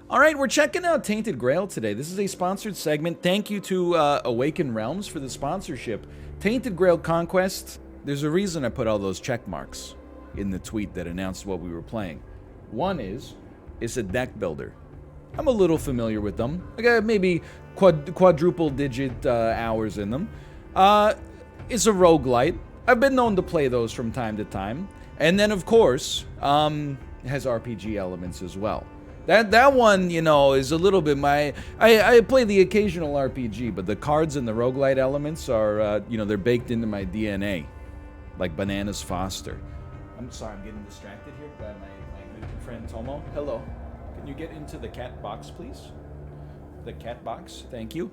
All right, we're checking out Tainted Grail today. This is a sponsored segment. Thank you to Awaken Realms for the sponsorship. Tainted Grail Conquest, there's a reason I put all those check marks in the tweet that announced what we were playing. One is, it's a deck builder. I'm a little familiar with them. I got maybe quadruple digit hours in them. It's a roguelite. I've been known to play those from time to time. And then, of course, it has RPG elements as well. That one, you know, is a little bit I play the occasional RPG, but the cards and the roguelite elements are, you know, they're baked into my DNA. Like Bananas Foster. I'm sorry, I'm getting distracted here by my good friend Tomo. Hello. Can you get into the cat box, please? The cat box, thank you.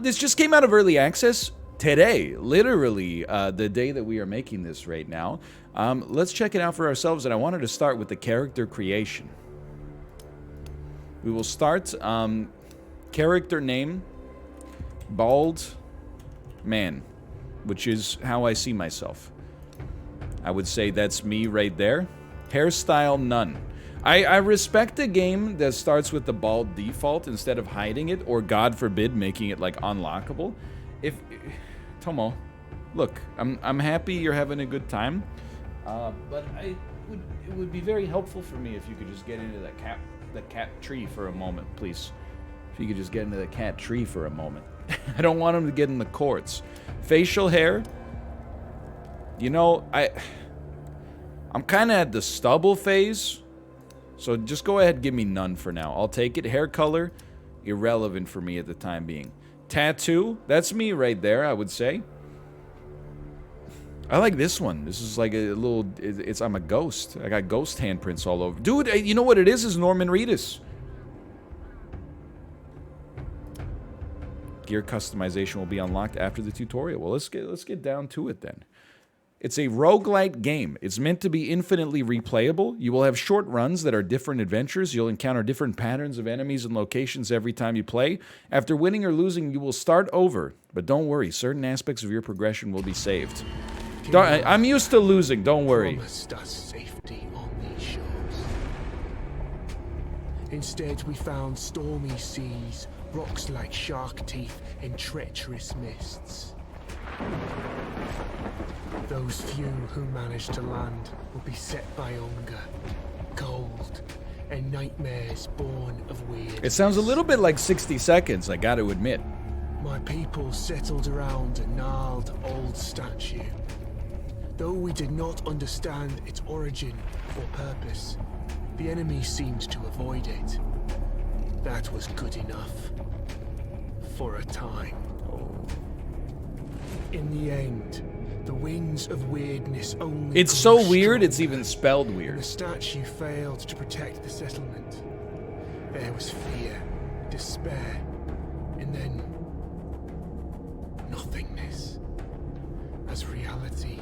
This just came out of early access today, literally the day that we are making this right now. Let's check it out for ourselves, and I wanted to start with the character creation. We will start, character name, bald man, which is how I see myself. I would say that's me right there. Hairstyle, none. I respect a game that starts with the bald default instead of hiding it, or God forbid, making it like unlockable. Tomo, look, I'm happy you're having a good time, but it would be very helpful for me if you could just get into the cat tree for a moment, please. If you could just get into the cat tree for a moment. I don't want him to get in the courts. Facial hair. You know, I'm kind of at the stubble phase, so just go ahead and give me none for now. I'll take it. Hair color, irrelevant for me at the time being. Tattoo, that's me right there, I would say. I like this one. This is like a little, I'm a ghost. I got ghost handprints all over. Dude, you know what it is Norman Reedus. Gear customization will be unlocked after the tutorial. Well, let's get down to it then. It's a roguelite game. It's meant to be infinitely replayable. You will have short runs that are different adventures. You'll encounter different patterns of enemies and locations every time you play. After winning or losing, you will start over. But don't worry, certain aspects of your progression will be saved. I'm used to losing, don't worry. Promised us safety on these shores. Instead, we found stormy seas, rocks like shark teeth, and treacherous mists. Those few who manage to land will be set by hunger, cold, and nightmares born of weird. It sounds a little bit like 60 Seconds, I gotta admit. My people settled around a gnarled old statue. Though we did not understand its origin or purpose, the enemy seemed to avoid it. That was good enough. For a time. In the end, the winds of weirdness only. It's so weird, it's even spelled weird. The statue failed to protect the settlement. There was fear, despair, and then nothingness. As reality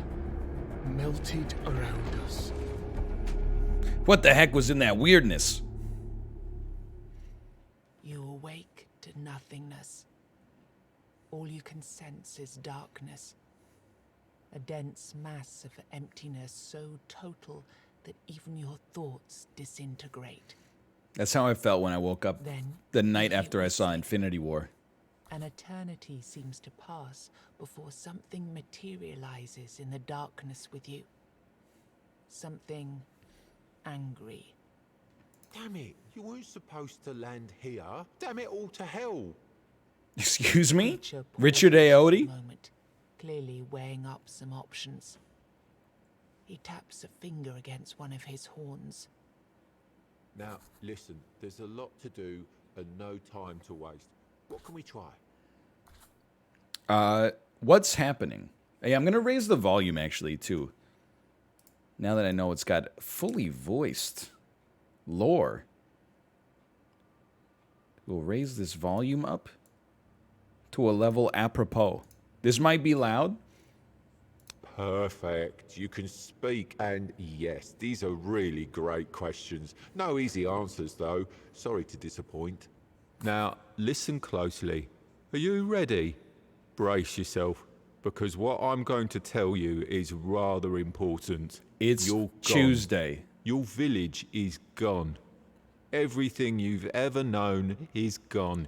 melted around us. What the heck was in that weirdness? You awake to nothingness. All you can sense is darkness. A dense mass of emptiness so total that even your thoughts disintegrate. That's how I felt when I woke up Then, the night after I saw Infinity War. An eternity seems to pass before something materializes in the darkness with you. Something angry. Damn it, you weren't supposed to land here. Damn it all to hell. Excuse me? Creature Richard pauses for a Ayoade? moment, clearly weighing up some options. He taps a finger against one of his horns. Now, listen, there's a lot to do and no time to waste. What can we try? What's happening? Hey, I'm gonna raise the volume actually too. Now that I know it's got fully voiced lore. We'll raise this volume up to a level apropos. This might be loud. Perfect. You can speak, and yes, these are really great questions. No easy answers, though. Sorry to disappoint. Now, listen closely. Are you ready? Brace yourself, because what I'm going to tell you is rather important. It's You're gone. Tuesday. Your village is gone. Everything you've ever known is gone.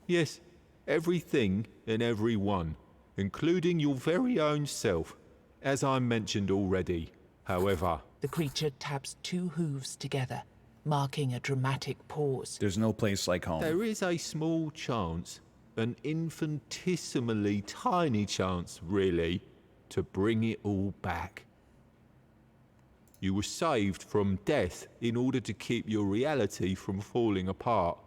Yes, everything and everyone, including your very own self, as I mentioned already. However, The creature taps two hooves together, marking a dramatic pause. There's no place like home. there is a small chance, an infinitesimally tiny chance, really, to bring it all back. You were saved from death in order to keep your reality from falling apart.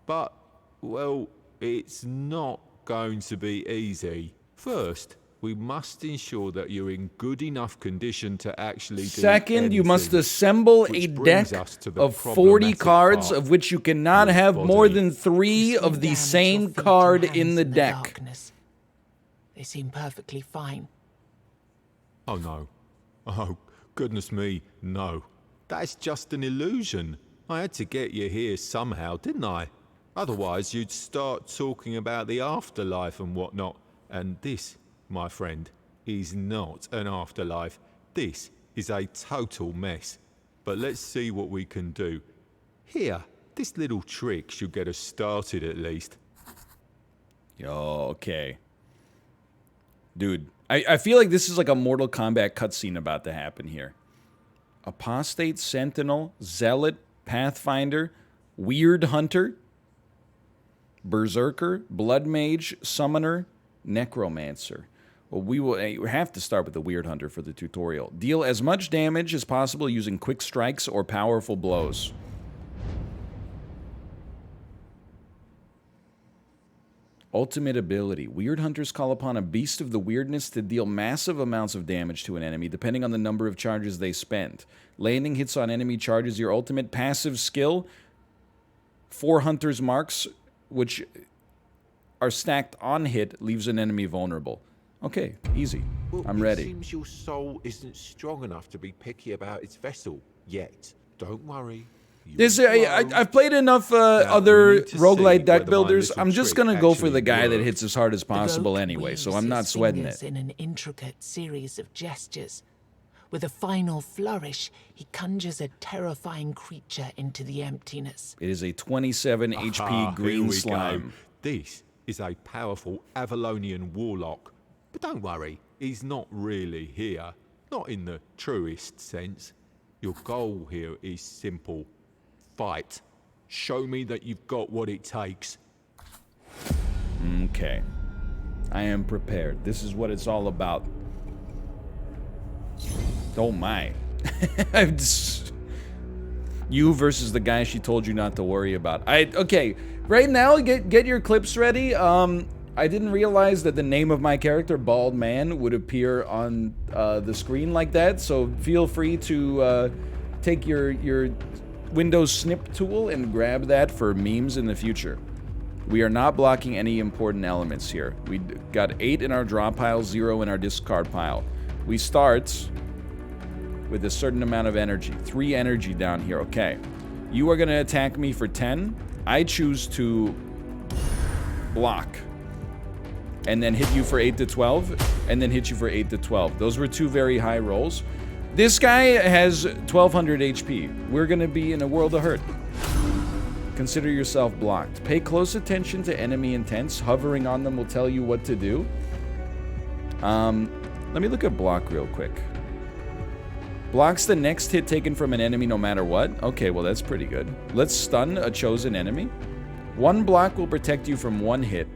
But, well, it's not going to be easy. First, we must ensure that you're in good enough condition to actually do Second, you must anything, assemble a which deck brings us to the of 40 problematic cards, part. of which you cannot Your have more body. than 3 You of the damage same your feet card and in hands the deck. darkness. They seem perfectly fine. Oh no. Oh, goodness me, no. That's just an illusion. I had to get you here somehow, didn't I? Otherwise, you'd start talking about the afterlife and whatnot. And this, my friend, is not an afterlife. This is a total mess. But let's see what we can do. Here, this little trick should get us started at least. Yo, okay. Dude, I feel like this is like a Mortal Kombat cutscene about to happen here. Apostate, Sentinel, Zealot, Pathfinder, Weird Hunter, Berserker, Blood Mage, Summoner, Necromancer. Well, we have to start with the Weird Hunter for the tutorial. Deal as much damage as possible using quick strikes or powerful blows. Ultimate ability. Weird Hunters call upon a beast of the weirdness to deal massive amounts of damage to an enemy, depending on the number of charges they spend. Landing hits on enemy charges your ultimate passive skill. 4 Hunter's Marks, which are stacked on hit, leaves an enemy vulnerable. Okay, easy. Well, I'm it ready. seems your soul isn't strong enough to be picky about its vessel yet. Don't worry. I've played enough we other need to see roguelite deck whether my builders. little I'm just trick gonna go for the actually guy that works. hits as hard as possible The rogue anyway, so weaves I'm not his sweating fingers it. in an intricate series of gestures. With a final flourish, he conjures a terrifying creature into the emptiness. It is a 27 Ah, HP here green we go. slime. This is a powerful Avalonian warlock. But don't worry, he's not really here. Not in the truest sense. Your goal here is simple. Fight. Show me that you've got what it takes. Okay. I am prepared. This is what it's all about. Oh my. I'm just... You versus the guy she told you not to worry about. Okay, right now, get your clips ready. I didn't realize that the name of my character, Bald Man, would appear on the screen like that, so feel free to take your Windows snip tool and grab that for memes in the future. We are not blocking any important elements here. We got 8 in our draw pile, 0 in our discard pile. We start with a certain amount of energy. 3 energy down here. Okay. You are going to attack me for 10. I choose to block. And then hit you for 8 to 12. And then hit you for 8 to 12. Those were 2 very high rolls. This guy has 1200 HP. We're going to be in a world of hurt. Consider yourself blocked. Pay close attention to enemy intents. Hovering on them will tell you what to do. Let me look at block real quick. Blocks the next hit taken from an enemy no matter what. Okay, well that's pretty good. Let's stun a chosen enemy. 1 block will protect you from 1 hit.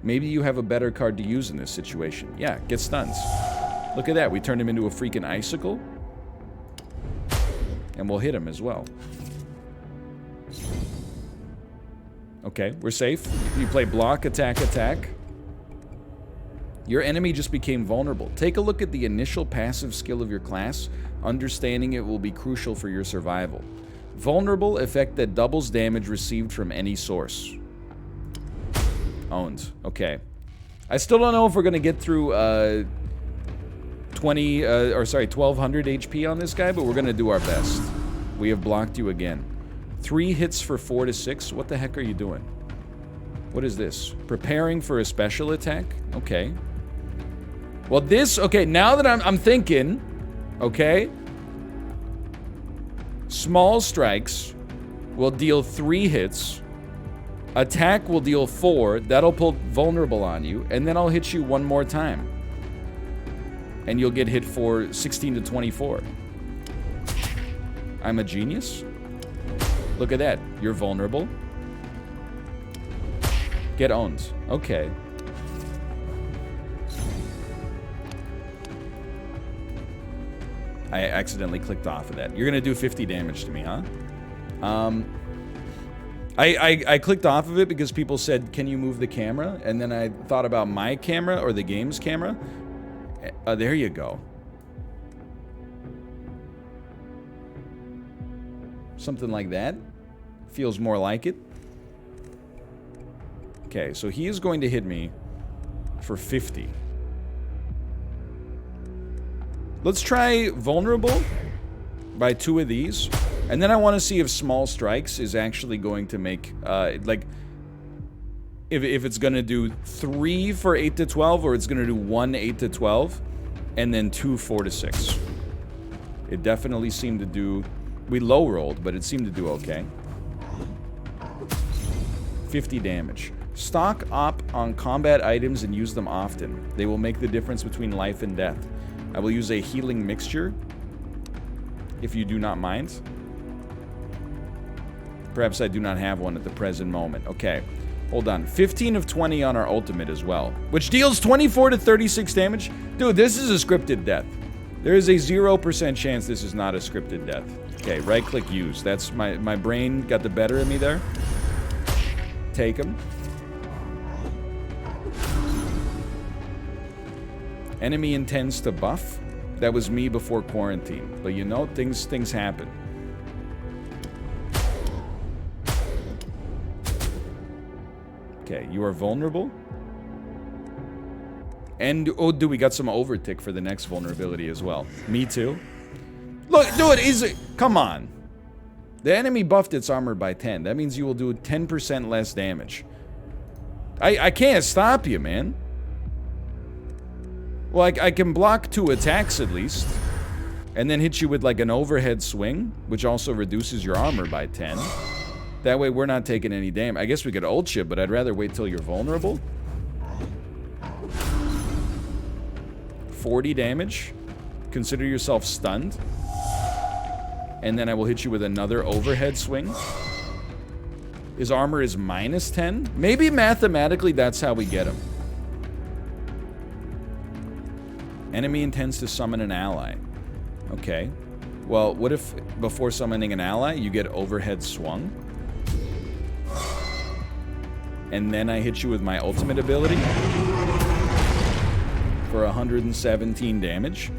Maybe you have a better card to use in this situation. Yeah, get stuns. Look at that. We turned him into a freaking icicle. And we'll hit him as well. Okay, we're safe. You play block, attack, attack. Your enemy just became vulnerable. Take a look at the initial passive skill of your class. Understanding it will be crucial for your survival. Vulnerable, effect that doubles damage received from any source. Owned. Okay. I still don't know if we're going to get through 1200 HP on this guy, but we're going to do our best. We have blocked you again. 3 hits for 4 to 6. What the heck are you doing? What is this? Preparing for a special attack? Okay. Well, this... Okay, now that I'm thinking... Okay. Small strikes will deal 3 hits. Attack will deal 4. That'll put vulnerable on you. And then I'll hit you one more time. And you'll get hit for 16 to 24. I'm a genius. Look at that. You're vulnerable. Get owned. Okay. I accidentally clicked off of that. You're gonna do 50 damage to me, huh? I clicked off of it because people said, can you move the camera? And then I thought about my camera or the game's camera. There you go. Something like that. Feels more like it. Okay, so he is going to hit me for 50. Let's try vulnerable by 2 of these. And then I want to see if small strikes is actually going to make, like, if it's going to do 3 for 8 to 12, or it's going to do 1 8 to 12, and then 2 4 to 6. It definitely seemed to do... We low rolled, but it seemed to do okay. 50 damage. Stock up on combat items and use them often. They will make the difference between life and death. I will use a healing mixture, if you do not mind. Perhaps I do not have one at the present moment. Okay, hold on. 15 of 20 on our ultimate as well, which deals 24 to 36 damage. Dude, this is a scripted death. There is a 0% chance this is not a scripted death. Okay, right-click use. That's my brain got the better of me there. Take him. Enemy intends to buff. That was me before quarantine. But you know, things happen. Okay, you are vulnerable. And, oh, dude, we got some overtick for the next vulnerability as well. Me too. Look, dude, come on. The enemy buffed its armor by 10. That means you will do 10% less damage. I can't stop you, man. Well, I can block 2 attacks at least. And then hit you with like an overhead swing, which also reduces your armor by 10. That way we're not taking any damage. I guess we could ult you, but I'd rather wait till you're vulnerable. 40 damage. Consider yourself stunned. And then I will hit you with another overhead swing. His armor is minus 10. Maybe mathematically that's how we get him. Enemy intends to summon an ally. Okay. Well, what if before summoning an ally, you get overhead swung? And then I hit you with my ultimate ability for 117 damage.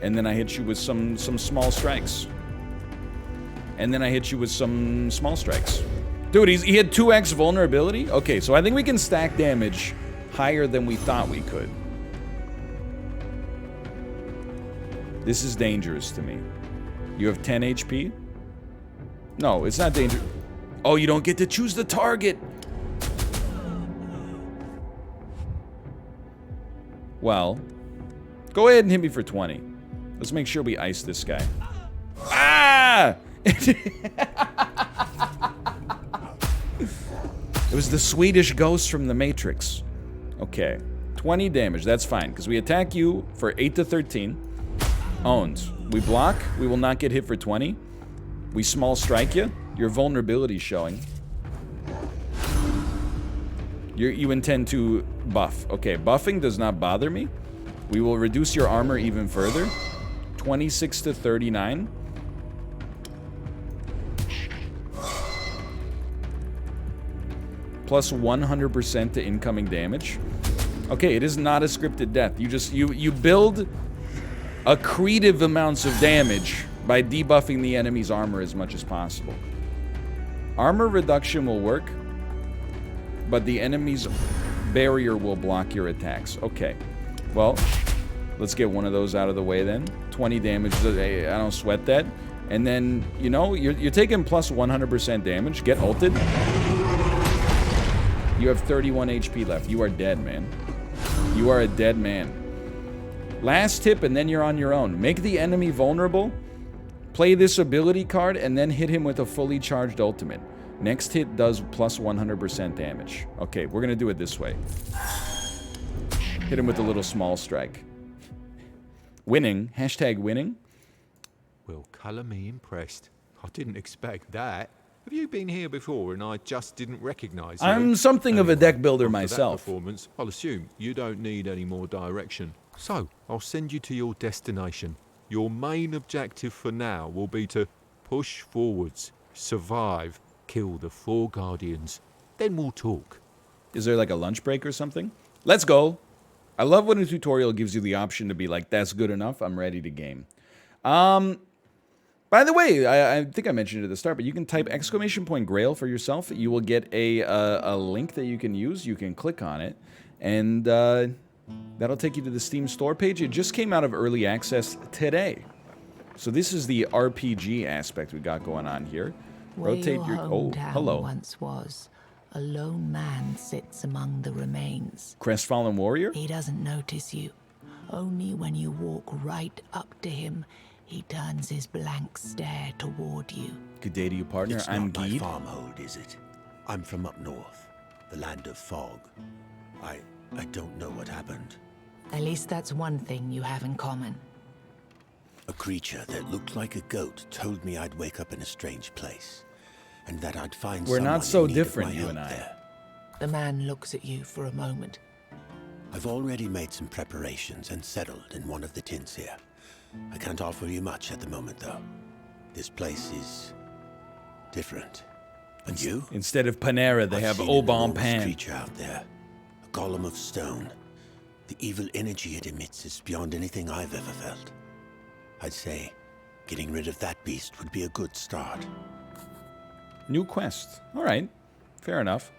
And then I hit you with some small strikes. And then I hit you with some small strikes. Dude, he had 2x vulnerability? Okay, so I think we can stack damage higher than we thought we could. This is dangerous to me. You have 10 HP? No, it's not dangerous. Oh, you don't get to choose the target. Well, go ahead and hit me for 20. Let's make sure we ice this guy. Ah! It was the Swedish ghost from the Matrix. Okay, 20 damage, that's fine, because we attack you for 8 to 13. Owned. We block, we will not get hit for 20. We small strike you. Your vulnerability showing. You intend to buff. Okay, buffing does not bother me. We will reduce your armor even further. 26 to 39. Plus 100% to incoming damage. Okay, it is not a scripted death. You build accretive amounts of damage by debuffing the enemy's armor as much as possible. Armor reduction will work, but the enemy's barrier will block your attacks. Okay, well, let's get one of those out of the way then. 20 damage, I don't sweat that. And then, you know, you're taking plus 100% damage. Get ulted. You have 31 HP left. You are dead, man. You are a dead man. Last tip, and then you're on your own. Make the enemy vulnerable. Play this ability card and then hit him with a fully charged ultimate. Next hit does plus 100% damage. Okay, we're gonna do it this way. Hit him with a little small strike. Winning. Hashtag winning. Well, colour me impressed. I didn't expect that. Have you been here before and I just didn't recognise you? I'm something of a deck builder after myself. That performance, I'll assume you don't need any more direction. So, I'll send you to your destination. Your main objective for now will be to push forwards, survive, kill the 4 Guardians. Then we'll talk. Is there like a lunch break or something? Let's go. I love when a tutorial gives you the option to be like, that's good enough, I'm ready to game. By the way, I think I mentioned it at the start, but you can type !Grail for yourself. You will get a link that you can use. You can click on it, and that'll take you to the Steam store page. It just came out of early access today. So this is the RPG aspect we got going on here. Where Rotate your your... Oh, hometown hello. once was, a lone man sits among the remains. Crestfallen Warrior? He doesn't notice you. Only when you walk right up to him, he turns his blank stare toward you. Good day to you, partner. It's I'm not my Geed. farmhold, is it? I'm from up north, the land of fog. I don't know what happened. At least that's one thing you have in common. A creature that looked like a goat told me I'd wake up in a strange place, and that I'd find We're someone not so in need of different, my you help and I. there. The man looks at you for a moment. I've already made some preparations and settled in one of the tents here. I can't offer you much at the moment, though. This place is different. And you? Instead of Panera, they I've have seen an Obon enormous Pan. creature out there, a golem of stone. The evil energy it emits is beyond anything I've ever felt. I'd say getting rid of that beast would be a good start. New quest. All right. Fair enough.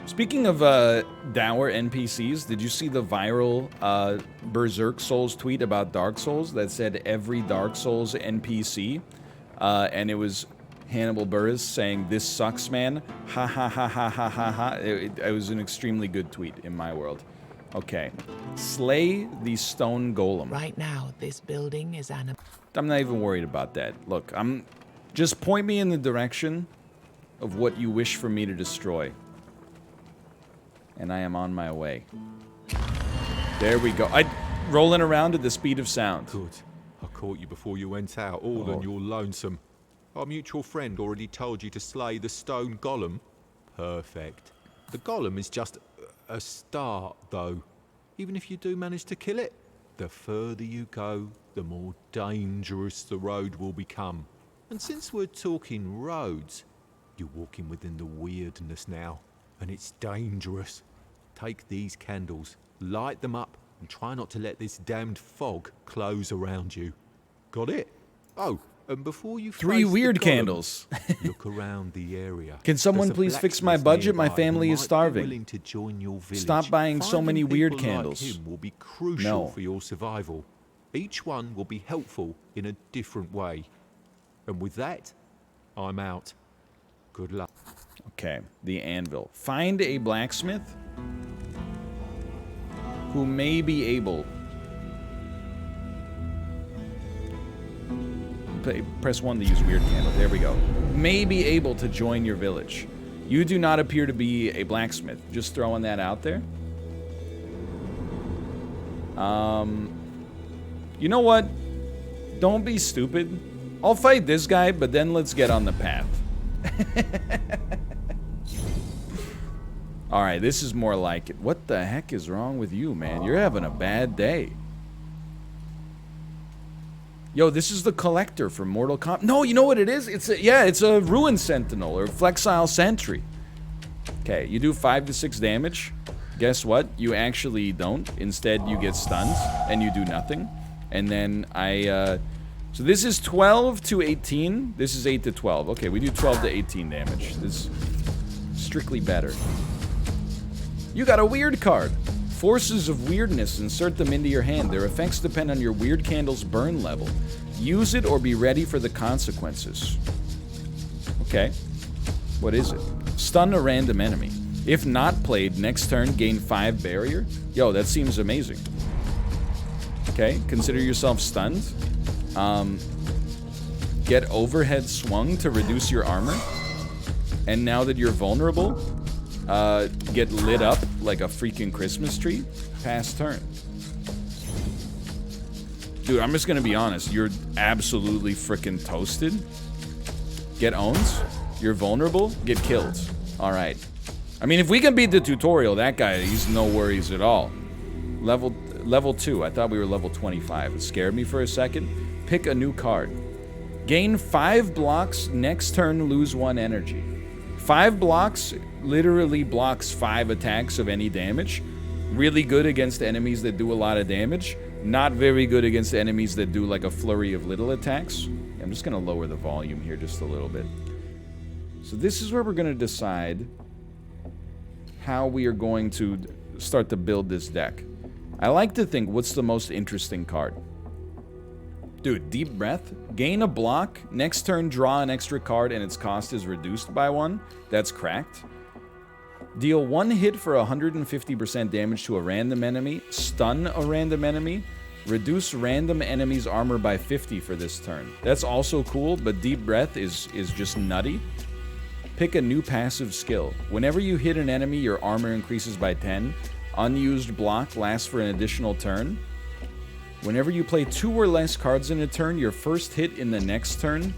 Speaking of dour NPCs, did you see the viral Berserk Souls tweet about Dark Souls that said every Dark Souls NPC, and it was Hannibal Buress saying, "This sucks, man. Ha ha ha ha ha ha ha." It was an extremely good tweet in my world. Okay. Slay the stone golem. Right now, this building is an... I'm not even worried about that. Look, just point me in the direction of what you wish for me to destroy. And I am on my way. There we go. Rolling around at the speed of sound. Good. I caught you before you went out, all and you're lonesome. Our mutual friend already told you to slay the stone golem. Perfect. The golem is just a start, though. Even if you do manage to kill it, the further you go, the more dangerous the road will become. And since we're talking roads, you're walking within the weirdness now, and it's dangerous. Take these candles, light them up, and try not to let this damned fog close around you. Got it? Oh, and before you 3 face the weird golem, candles. look around the area. Can someone There's a please fix my blacksmith budget? My nearby who family is might be starving. willing to join your village. Stop buying so Finding many weird people like candles. him will be crucial No. for your survival. Each one will be helpful in a different way. And with that, I'm out. Good luck. Okay, the anvil. Find a blacksmith who may be able... Press 1 to use weird candle. There we go. May be able to join your village. You do not appear to be a blacksmith. Just throwing that out there. You know what? Don't be stupid. I'll fight this guy, but then let's get on the path. Alright, this is more like it. What the heck is wrong with you, man? You're having a bad day. Yo, this is the collector from Mortal Kombat. No, you know what it is? It's a Ruin Sentinel or Flexile Sentry. Okay, you do 5 to 6 damage. Guess what? You actually don't. Instead, you get stunned and you do nothing. And then so this is 12 to 18. This is 8 to 12. Okay, we do 12 to 18 damage. This is strictly better. You got a weird card. Forces of weirdness, insert them into your hand. Their effects depend on your weird candle's burn level. Use it or be ready for the consequences. Okay. What is it? Stun a random enemy. If not played, next turn gain 5 barrier. Yo, that seems amazing. Okay, consider yourself stunned. get overhead swung to reduce your armor. And now that you're vulnerable, get lit up like a freaking Christmas tree. Pass turn. Dude, I'm just gonna be honest. You're absolutely freaking toasted. Get owns. You're vulnerable. Get killed. Alright. I mean, if we can beat the tutorial, that guy, he's no worries at all. Level 2. I thought we were level 25. It scared me for a second. Pick a new card. Gain 5 blocks. Next turn, lose 1 energy. 5 blocks literally blocks 5 attacks of any damage. Really good against enemies that do a lot of damage. Not very good against enemies that do like a flurry of little attacks. I'm just gonna lower the volume here just a little bit. So this is where we're gonna decide how we are going to start to build this deck. I like to think, what's the most interesting card? Dude, Deep Breath. Gain a block. Next turn, draw an extra card and its cost is reduced by 1. That's cracked. Deal 1 hit for 150% damage to a random enemy. Stun a random enemy. Reduce random enemy's armor by 50 for this turn. That's also cool, but Deep Breath is just nutty. Pick a new passive skill. Whenever you hit an enemy, your armor increases by 10. Unused block lasts for an additional turn. Whenever you play 2 or less cards in a turn, your first hit in the next turn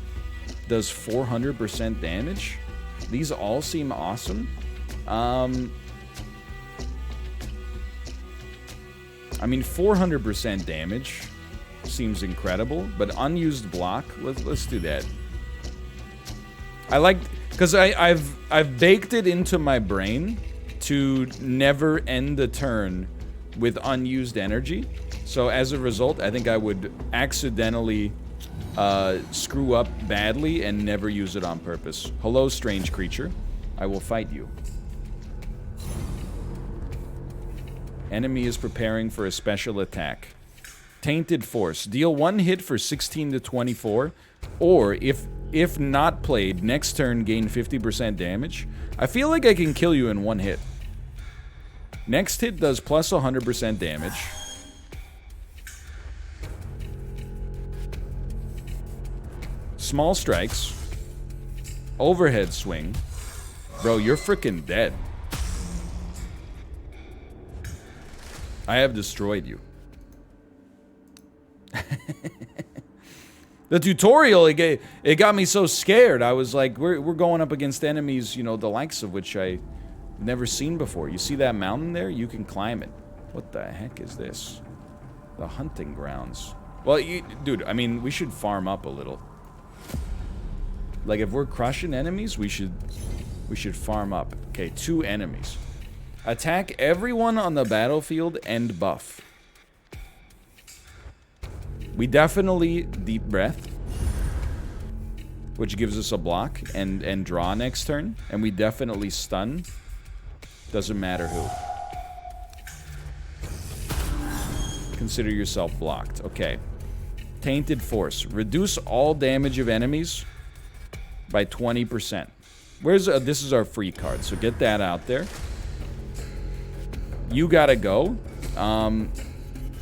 does 400% damage. These all seem awesome. I mean, 400% damage seems incredible, but unused block, let's do that. I like, because I've baked it into my brain to never end the turn with unused energy. So as a result, I think I would accidentally screw up badly and never use it on purpose. Hello, strange creature. I will fight you. Enemy is preparing for a special attack. Tainted Force. Deal 1 hit for 16 to 24. Or, if not played, next turn gain 50% damage. I feel like I can kill you in 1 hit. Next hit does plus 100% damage. Small strikes. Overhead swing. Bro, you're freaking dead. I have destroyed you. The tutorial, it got me so scared. I was like, we're going up against enemies, you know, the likes of which I've never seen before. You see that mountain there? You can climb it. What the heck is this? The hunting grounds. Well, dude, I mean, we should farm up a little. Like, if we're crushing enemies, we should farm up. Okay, 2 enemies. Attack everyone on the battlefield and buff. We definitely Deep Breath, which gives us a block and draw next turn. And we definitely stun. Doesn't matter who. Consider yourself blocked. Okay. Tainted Force. Reduce all damage of enemies by 20%. This is our free card, so get that out there. You gotta go.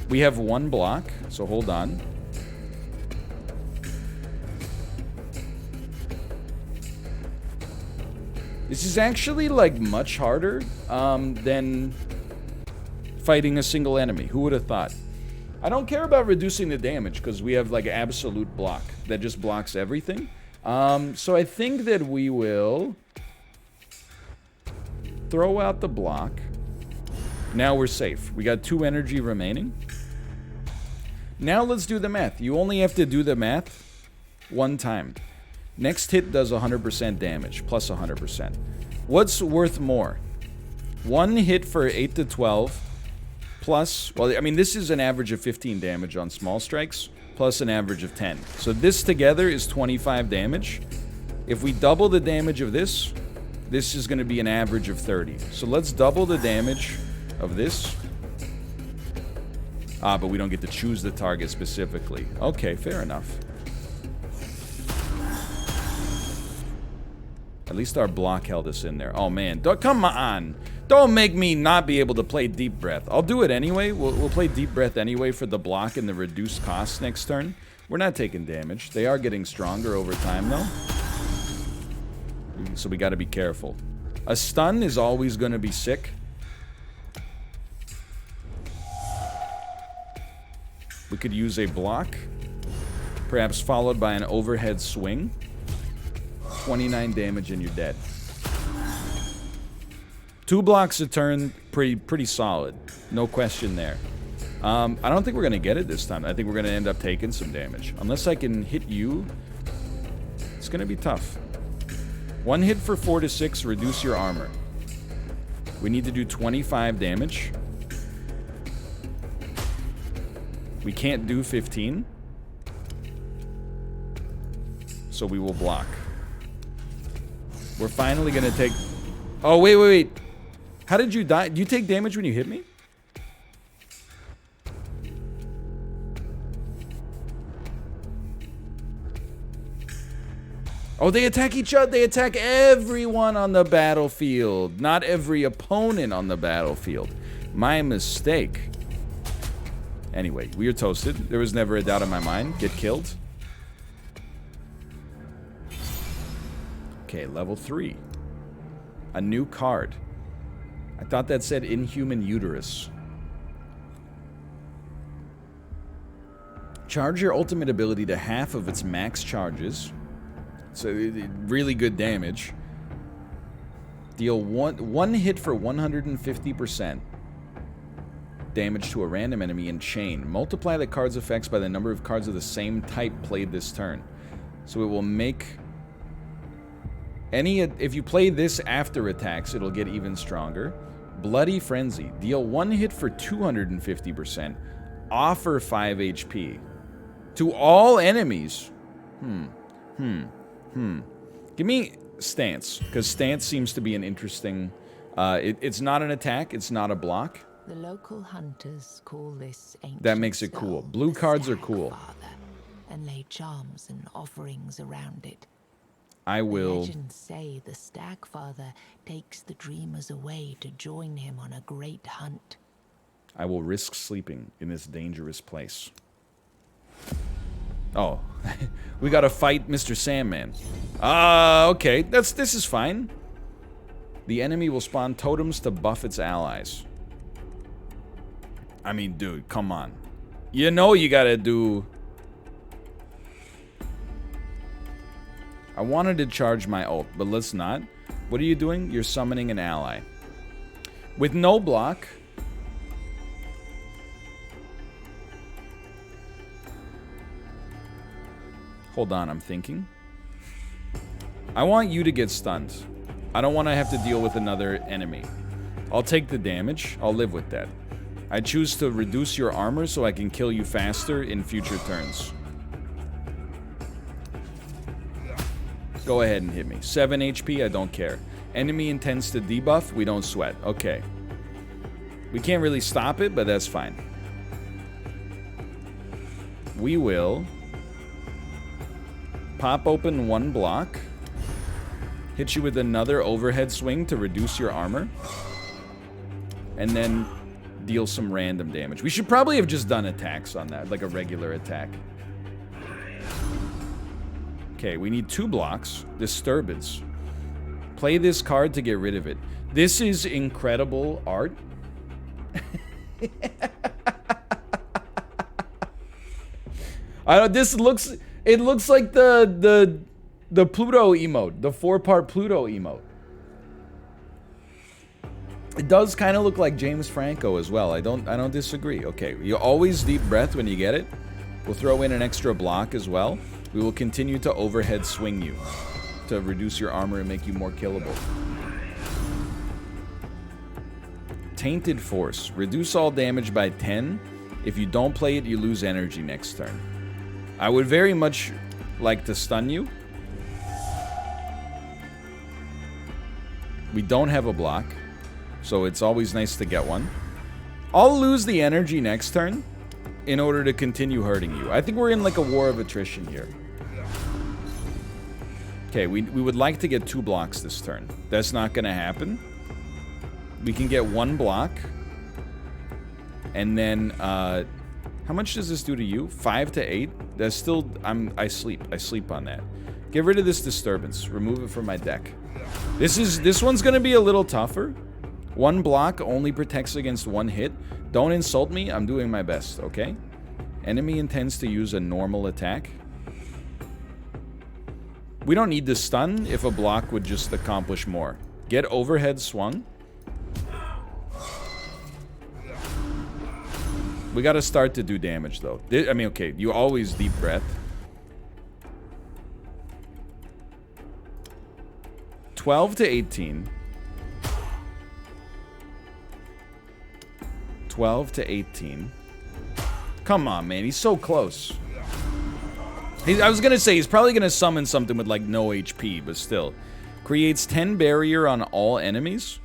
We have 1 block, so hold on. This is actually, like, much harder than fighting a single enemy. Who would have thought? I don't care about reducing the damage, because we have, like, absolute block that just blocks everything. So I think that we will throw out the block. Now we're safe. We got 2 energy remaining. Now let's do the math. You only have to do the math 1 time. Next hit does 100% damage, plus 100%. What's worth more? 1 hit for 8 to 12, plus, well, I mean, this is an average of 15 damage on small strikes, plus an average of 10. So this together is 25 damage. If we double the damage of this is going to be an average of 30. So let's double the damage of this. Ah, but we don't get to choose the target specifically. Okay, fair enough. At least our block held us in there. Oh, man. Come on. Don't make me not be able to play Deep Breath. I'll do it anyway. We'll play Deep Breath anyway for the block and the reduced cost next turn. We're not taking damage. They are getting stronger over time, though. So we got to be careful. A stun is always going to be sick. We could use a block, perhaps followed by an overhead swing. 29 damage and you're dead. 2 blocks a turn, pretty solid. No question there. I don't think we're going to get it this time. I think we're going to end up taking some damage. Unless I can hit you, it's going to be tough. 1 hit for 4 to 6, reduce your armor. We need to do 25 damage. We can't do 15. So we will block. We're finally going to take... Oh, wait. How did you die? Do you take damage when you hit me? Oh, they attack each other. They attack everyone on the battlefield. Not every opponent on the battlefield. My mistake. Anyway, we are toasted. There was never a doubt in my mind. Get killed. Okay, level 3. A new card. I thought that said Inhuman Uterus. Charge your ultimate ability to half of its max charges. So, really good damage. Deal one hit for 150% damage to a random enemy in chain. Multiply the card's effects by the number of cards of the same type played this turn. So it will make... If you play this after attacks, it'll get even stronger. Bloody Frenzy. Deal 1 hit for 250%. Offer 5 HP. To all enemies. Give me Stance, because Stance seems to be an interesting... it's not an attack, it's not a block. The local hunters call this ancient That makes it cool. stone Blue the cards are Stag cool. Father, and lay charms and offerings around it. I will... Legends say the Stag Father takes the dreamers away to join him on a great hunt. I will risk sleeping in this dangerous place. Oh, we gotta fight Mr. Sandman. Okay, this is fine. The enemy will spawn totems to buff its allies. I mean, dude, come on. You know you gotta do... I wanted to charge my ult, but let's not. What are you doing? You're summoning an ally. With no block... Hold on, I'm thinking. I want you to get stunned. I don't want to have to deal with another enemy. I'll take the damage. I'll live with that. I choose to reduce your armor so I can kill you faster in future turns. Go ahead and hit me. 7 HP, I don't care. Enemy intends to debuff, we don't sweat. Okay. We can't really stop it, but that's fine. We will... pop open 1 block. Hit you with another overhead swing to reduce your armor. And then deal some random damage. We should probably have just done attacks on that, like a regular attack. Okay, we need 2 blocks. Disturbance. Play this card to get rid of it. This is incredible art. This looks... It looks like the Pluto emote, the 4-part Pluto emote. It does kind of look like James Franco as well. I don't disagree. Okay, you always deep breath when you get it. We'll throw in an extra block as well. We will continue to overhead swing you to reduce your armor and make you more killable. Tainted Force. Reduce all damage by 10. If you don't play it, you lose energy next turn. I would very much like to stun you. We don't have a block, so it's always nice to get one. I'll lose the energy next turn in order to continue hurting you. I think we're in like a war of attrition here. Okay, we would like to get 2 blocks this turn. That's not going to happen. We can get 1 block. And then How much does this do to you? 5 to 8? That's still... I sleep. I sleep on that. Get rid of this disturbance. Remove it from my deck. This one's gonna be a little tougher. 1 block only protects against 1 hit. Don't insult me. I'm doing my best, okay? Enemy intends to use a normal attack. We don't need the stun if a block would just accomplish more. Get overhead swung. We gotta start to do damage, though. I mean, okay, you always deep breath. 12 to 18. 12 to 18. Come on, man. He's so close. I was gonna say, he's probably gonna summon something with, like, no HP, but still. Creates 10 barrier on all enemies.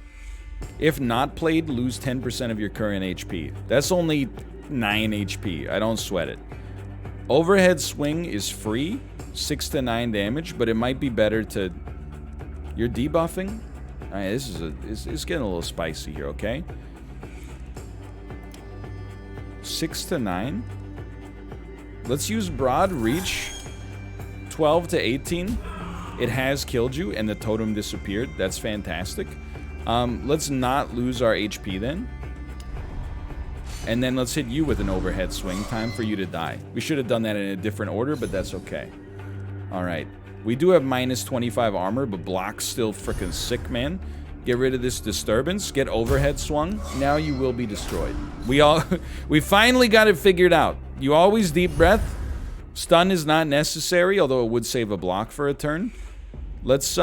If not played, lose 10% of your current HP. That's only 9 HP. I don't sweat it. Overhead swing is free. 6 to 9 damage, but it might be better to... You're debuffing? Alright, this is it's getting a little spicy here, okay? 6 to 9. Let's use broad reach. 12 to 18. It has killed you and the totem disappeared. That's fantastic. Let's not lose our HP then. And then let's hit you with an overhead swing. Time for you to die. We should have done that in a different order, but that's okay. Alright. We do have minus 25 armor, but block's still freaking sick, man. Get rid of this disturbance. Get overhead swung. Now you will be destroyed. We finally got it figured out. You always deep breath. Stun is not necessary, although it would save a block for a turn. Let's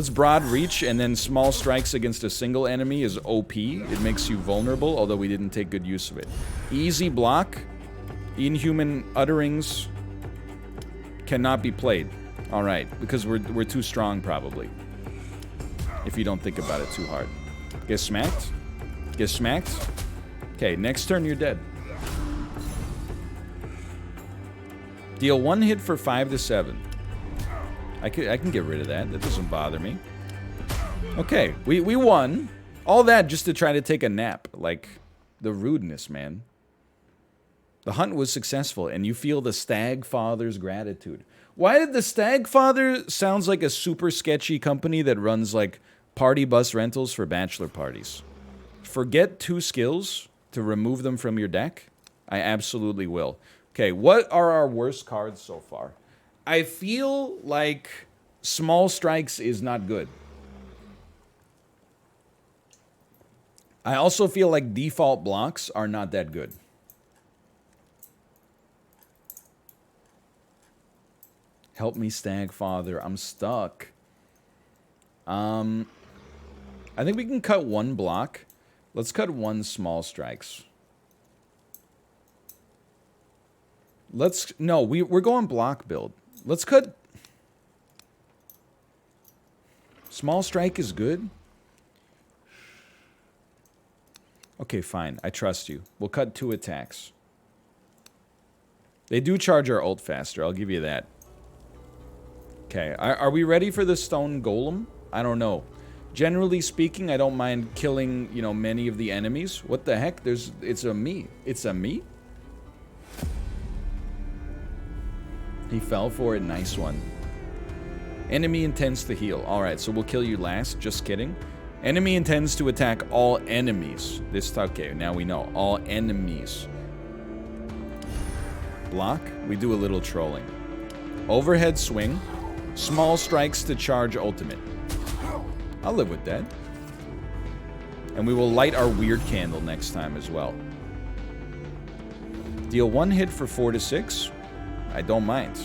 broad reach, and then small strikes against a single enemy is OP. It makes you vulnerable, although we didn't take good use of it. Easy block. Inhuman utterings cannot be played. Alright, because we're too strong, probably. If you don't think about it too hard. Get smacked. Get smacked. Okay, next turn you're dead. Deal 1 hit for 5 to 7. I can get rid of that. That doesn't bother me. Okay, we won. All that just to try to take a nap. Like, the rudeness, man. The hunt was successful, and you feel the Stag Father's gratitude. Why did the Stag Father sounds like a super sketchy company that runs, like, party bus rentals for bachelor parties? Forget 2 skills to remove them from your deck? I absolutely will. Okay, what are our worst cards so far? I feel like small strikes is not good. I also feel like default blocks are not that good. Help me, Stag Father. I'm stuck. I think we can cut 1 block. Let's cut 1 small strikes. No, we're going block build. Let's cut... Small strike is good? Okay, fine. I trust you. We'll cut 2 attacks. They do charge our ult faster. I'll give you that. Okay, are we ready for the stone golem? I don't know. Generally speaking, I don't mind killing, you know, many of the enemies. What the heck? It's a me. It's a me? He fell for it. Nice one. Enemy intends to heal. Alright, so we'll kill you last. Just kidding. Enemy intends to attack all enemies. Okay, now we know. All enemies. Block. We do a little trolling. Overhead swing. Small strikes to charge ultimate. I'll live with that. And we will light our weird candle next time as well. Deal 1 hit for 4 to 6. I don't mind.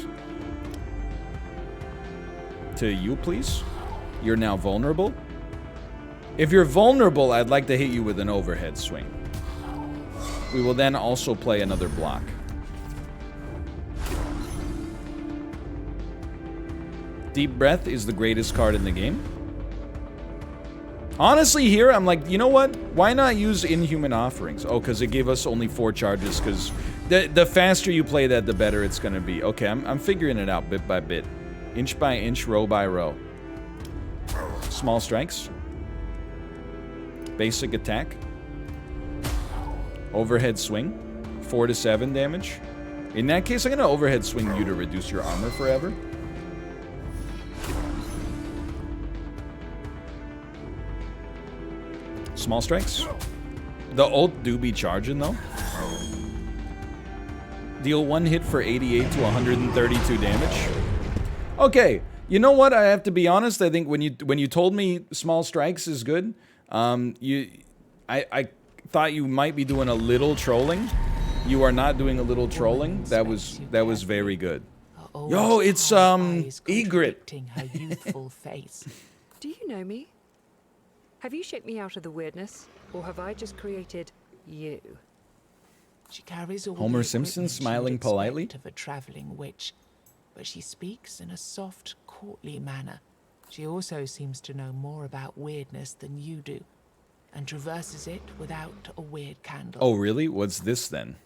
To you, please. You're now vulnerable. If you're vulnerable, I'd like to hit you with an overhead swing. We will then also play another block. Deep Breath is the greatest card in the game. Honestly, here, I'm like, you know what? Why not use Inhuman Offerings? Oh, because it gave us only 4 charges, because the faster you play that, the better it's going to be. Okay, I'm figuring it out bit by bit. Inch by inch, row by row. Small strikes. Basic attack. Overhead swing. 4 to 7 damage. In that case, I'm gonna overhead swing you to reduce your armor forever. Small strikes. The ult do be charging though. Deal 1 hit for 88 to 132 damage. Okay, you know what? I have to be honest. I think when you told me small strikes is good, I thought you might be doing a little trolling. You are not doing a little trolling. That was very good. Yo, it's Egret. Her youthful face. Do you know me? Have you shaped me out of the weirdness, or have I just created you? She carries all Homer the Simpson equipment smiling you'd politely. expect of a traveling witch, but she speaks in a soft, courtly manner. She also seems to know more about weirdness than you do, and traverses it without a weird candle. Oh, really? What's this then?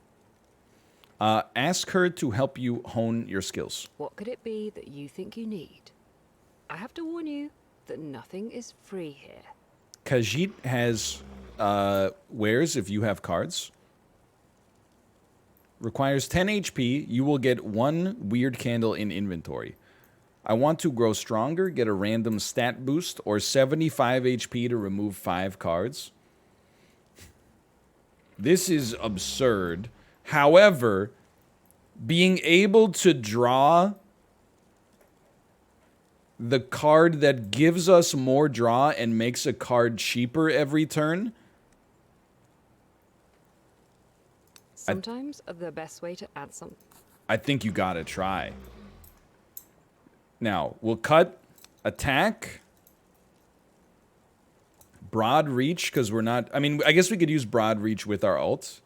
Ask her to help you hone your skills. What could it be that you think you need? I have to warn you that nothing is free here. Khajiit has wares if you have cards. Requires 10 HP. You will get 1 weird candle in inventory. I want to grow stronger, get a random stat boost, or 75 HP to remove 5 cards. This is absurd. However, being able to draw the card that gives us more draw and makes a card cheaper every turn. Sometimes the best way to add some. I think you gotta try. Now, we'll cut attack. Broad reach, because we're not... I mean, I guess we could use broad reach with our ult.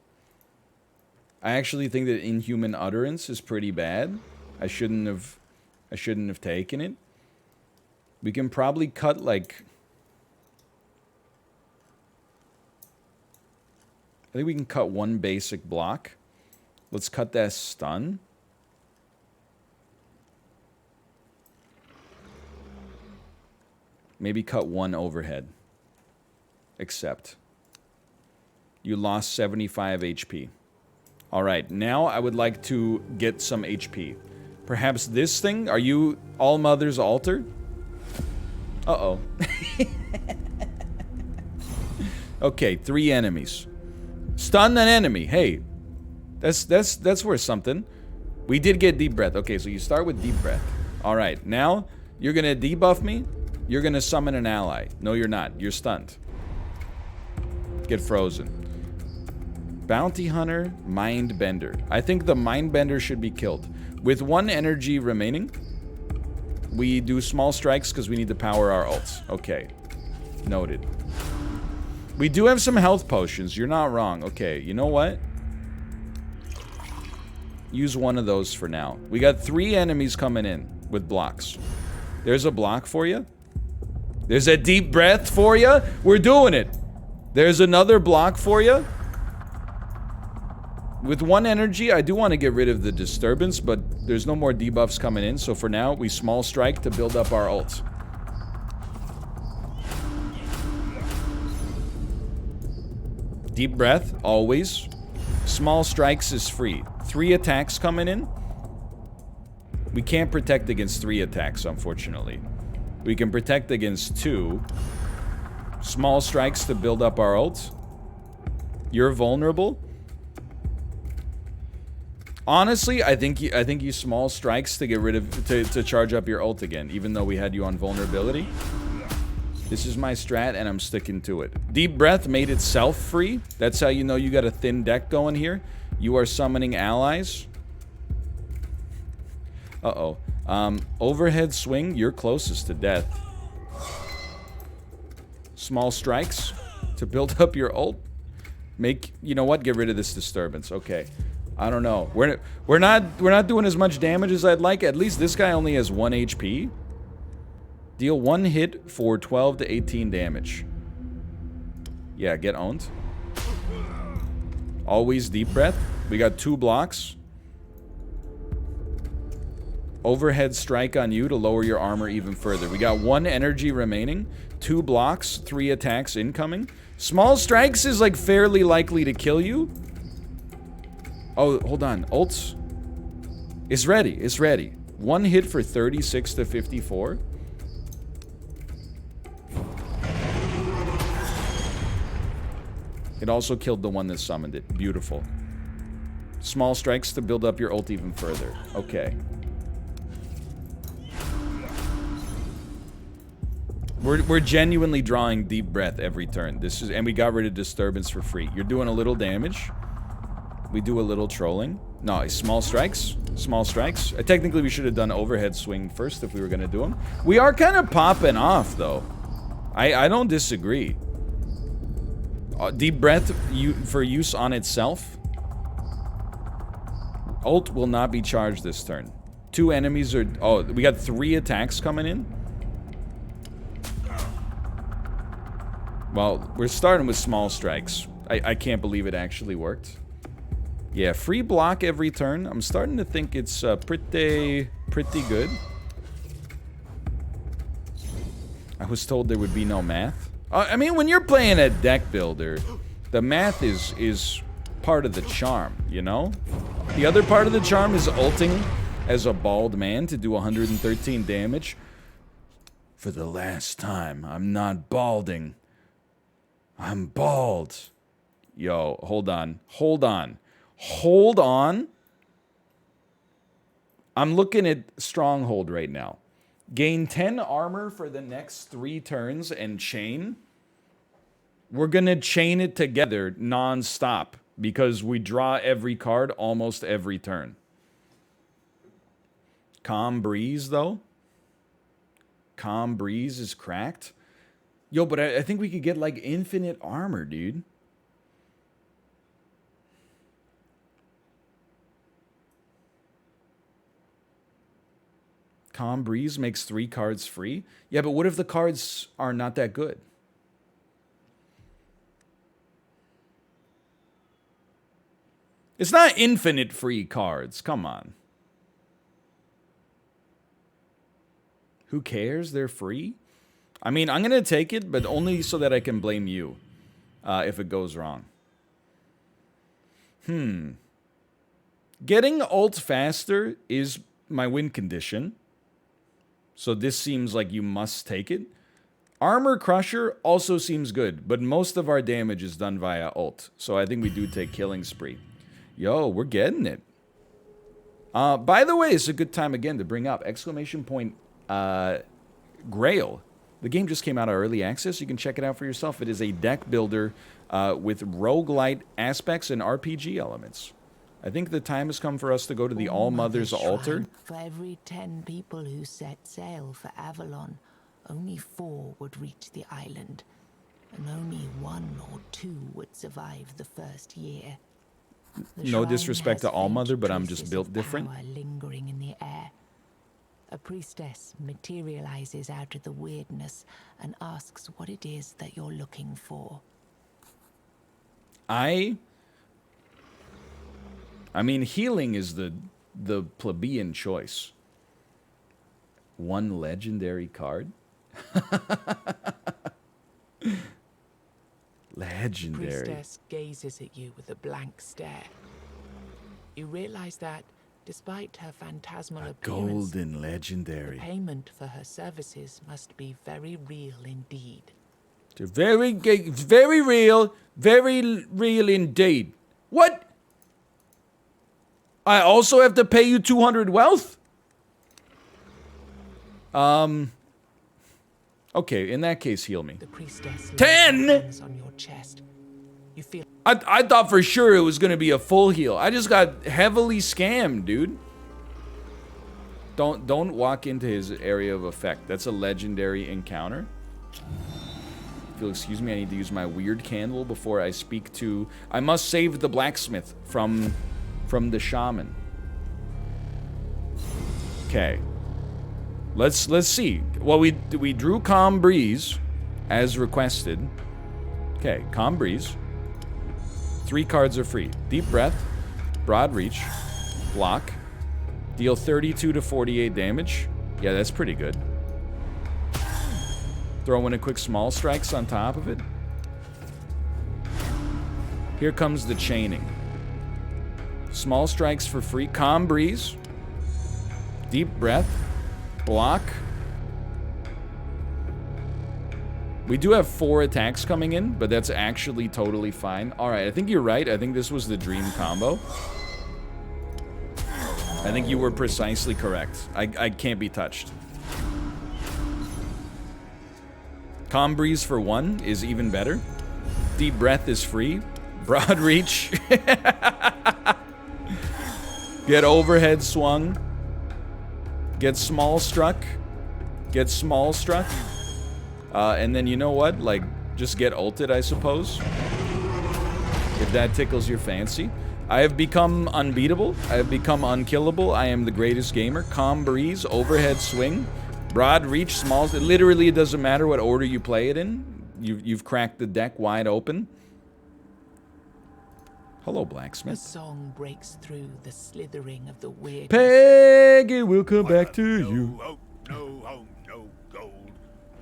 I actually think that Inhuman Utterance is pretty bad. I shouldn't have taken it. We can probably cut, like... I think we can cut 1 basic block. Let's cut that stun. Maybe cut 1 overhead. Accept. You lost 75 HP. Alright, now I would like to get some HP. Perhaps this thing? Are you All Mother's Altar? Uh-oh. Okay, 3 enemies. Stun an enemy. Hey, that's worth something. We did get deep breath. Okay, so you start with deep breath. All right, now you're gonna debuff me. You're gonna summon an ally. No, you're not. You're stunned. Get frozen. Bounty Hunter, Mind Bender. I think the Mind Bender should be killed. With 1 energy remaining, we do small strikes because we need to power our ults. Okay, noted. We do have some health potions. You're not wrong. Okay, you know what? Use 1 of those for now. We got 3 enemies coming in with blocks. There's a block for you. There's a deep breath for you. We're doing it. There's another block for you. With 1 energy, I do want to get rid of the disturbance, but there's no more debuffs coming in. So for now, we small strike to build up our ult. Deep breath, always. Small strikes is free. 3 attacks coming in. We can't protect against 3 attacks, unfortunately. We can protect against 2. Small strikes to build up our ult. You're vulnerable. Honestly, I think you small strikes to get rid of to charge up your ult again, even though we had you on vulnerability. This is my strat, and I'm sticking to it. Deep breath made itself free. That's how you know you got a thin deck going here. You are summoning allies. Uh-oh. Overhead swing, you're closest to death. Small strikes to build up your ult. You know what? Get rid of this disturbance. Okay. I don't know. We're not doing as much damage as I'd like. At least this guy only has 1 HP. Deal 1 hit for 12 to 18 damage. Yeah, get owned. Always deep breath. We got 2 blocks. Overhead strike on you to lower your armor even further. We got 1 energy remaining. 2 blocks, 3 attacks incoming. Small strikes is like fairly likely to kill you. Oh, hold on. Ult is ready. It's ready. One hit for 36 to 54. It also killed the one that summoned it. Beautiful. Small strikes to build up your ult even further. Okay. We're genuinely drawing deep breath every turn. And we got rid of disturbance for free. You're doing a little damage. We do a little trolling. No, small strikes. Small strikes. Technically, we should have done overhead swing first if we were going to do them. We are kind of popping off, though. I don't disagree. Deep breath for use on itself. Ult will not be charged this turn. 2 enemies are... Oh, we got 3 attacks coming in. Well, we're starting with small strikes. I can't believe it actually worked. Yeah, free block every turn. I'm starting to think it's pretty good. I was told there would be no math. I mean, when you're playing a deck builder, the math is part of the charm, you know? The other part of the charm is ulting as a bald man to do 113 damage. For the last time, I'm not balding. I'm bald. Yo, hold on. Hold on. Hold on. I'm looking at Stronghold right now. Gain 10 armor for the next 3 turns and chain. We're going to chain it together non-stop because we draw every card almost every turn. Calm Breeze, though. Calm Breeze is cracked. Yo, but I think we could get, like, infinite armor, dude. Calm Breeze makes 3 cards free. Yeah, but what if the cards are not that good? It's not infinite free cards. Come on. Who cares? They're free? I mean, I'm going to take it, but only so that I can blame you if it goes wrong. Getting ult faster is my win condition. So this seems like you must take it. Armor Crusher also seems good, but most of our damage is done via ult. So I think we do take Killing Spree. Yo, we're getting it. By the way, it's a good time again to bring up exclamation point Grail. The game just came out of early access. You can check it out for yourself. It is a deck builder with roguelite aspects and RPG elements. I think the time has come for us to go to the All-Mother's altar. For every 10 people who set sail for Avalon, only 4 would reach the island, and only 1 or 2 would survive the first year. No disrespect to All-Mother, but I'm just built different. Lingering in the air. A priestess materializes out of the weirdness and asks what it is that you're looking for. I mean, healing is the plebeian choice. 1 legendary card? Legendary. The priestess gazes at you with a blank stare. You realize that, despite her phantasmal appearance, golden legendary. The payment for her services must be very real indeed. Very real, very real indeed. What? I also have to pay you 200 wealth? Okay, in that case, heal me. The priestess 10? on your chest. You feel I thought for sure it was going to be a full heal. I just got heavily scammed, dude. Don't walk into his area of effect. That's a legendary encounter. If you'll excuse me, I need to use my weird candle before I speak to... I must save the blacksmith from the shaman. Okay. Let's see. Well, we drew Calm Breeze as requested. Okay, Calm Breeze. 3 cards are free. Deep Breath, Broad Reach, Block, deal 32 to 48 damage. Yeah, that's pretty good. Throw in a quick Small Strikes on top of it. Here comes the chaining. Small strikes for free. Calm breeze. Deep breath. Block. We do have 4 attacks coming in, but that's actually totally fine. Alright, I think you're right. I think this was the dream combo. I think you were precisely correct. I can't be touched. Calm breeze for 1 is even better. Deep breath is free. Broad reach. Get overhead swung. Get small struck. Get small struck. And then you know what? Like, just get ulted, I suppose. If that tickles your fancy. I have become unbeatable. I have become unkillable. I am the greatest gamer. Calm breeze, overhead swing, broad reach, small. Literally, it doesn't matter what order you play it in. You've cracked the deck wide open. Hello, blacksmith. The song breaks through the slithering of the weird. Peggy, we'll come back to you. Oh, no, oh, no gold.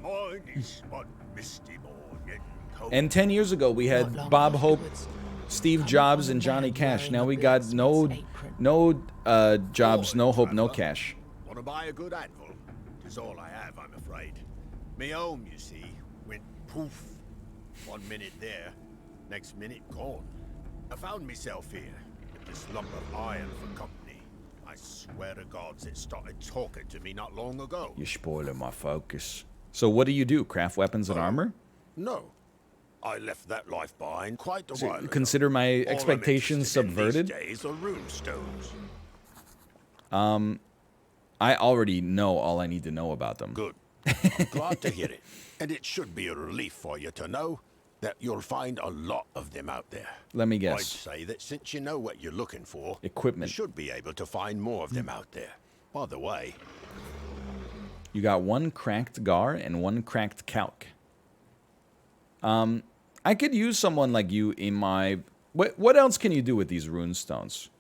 Mine is one misty morning. And 10 years ago, we had Bob Hope, Steve Jobs, and Johnny Cash. Now we got no Jobs, no Hope, no Cash. Want to buy a good anvil? 'Tis all I have, I'm afraid. Me home, you see, went poof. 1 minute there, next minute gone. I found myself here with this lump of iron for company. I swear to gods it started talking to me not long ago. You're spoiling my focus. So what do? Craft weapons and armor? No. I left that life behind quite a while ago. Consider my All I'm expectations interested in subverted? these days are rune stones. I already know all I need to know about them. Good. I'm glad to hear it. And it should be a relief for you to know that you'll find a lot of them out there. Let me I'd guess. say that since you know what you're looking for, Equipment. you should be able to find more of them out there. By the way, You got 1 cracked Gar and 1 cracked Calc. I could use someone like you in my... What else can you do with these rune stones?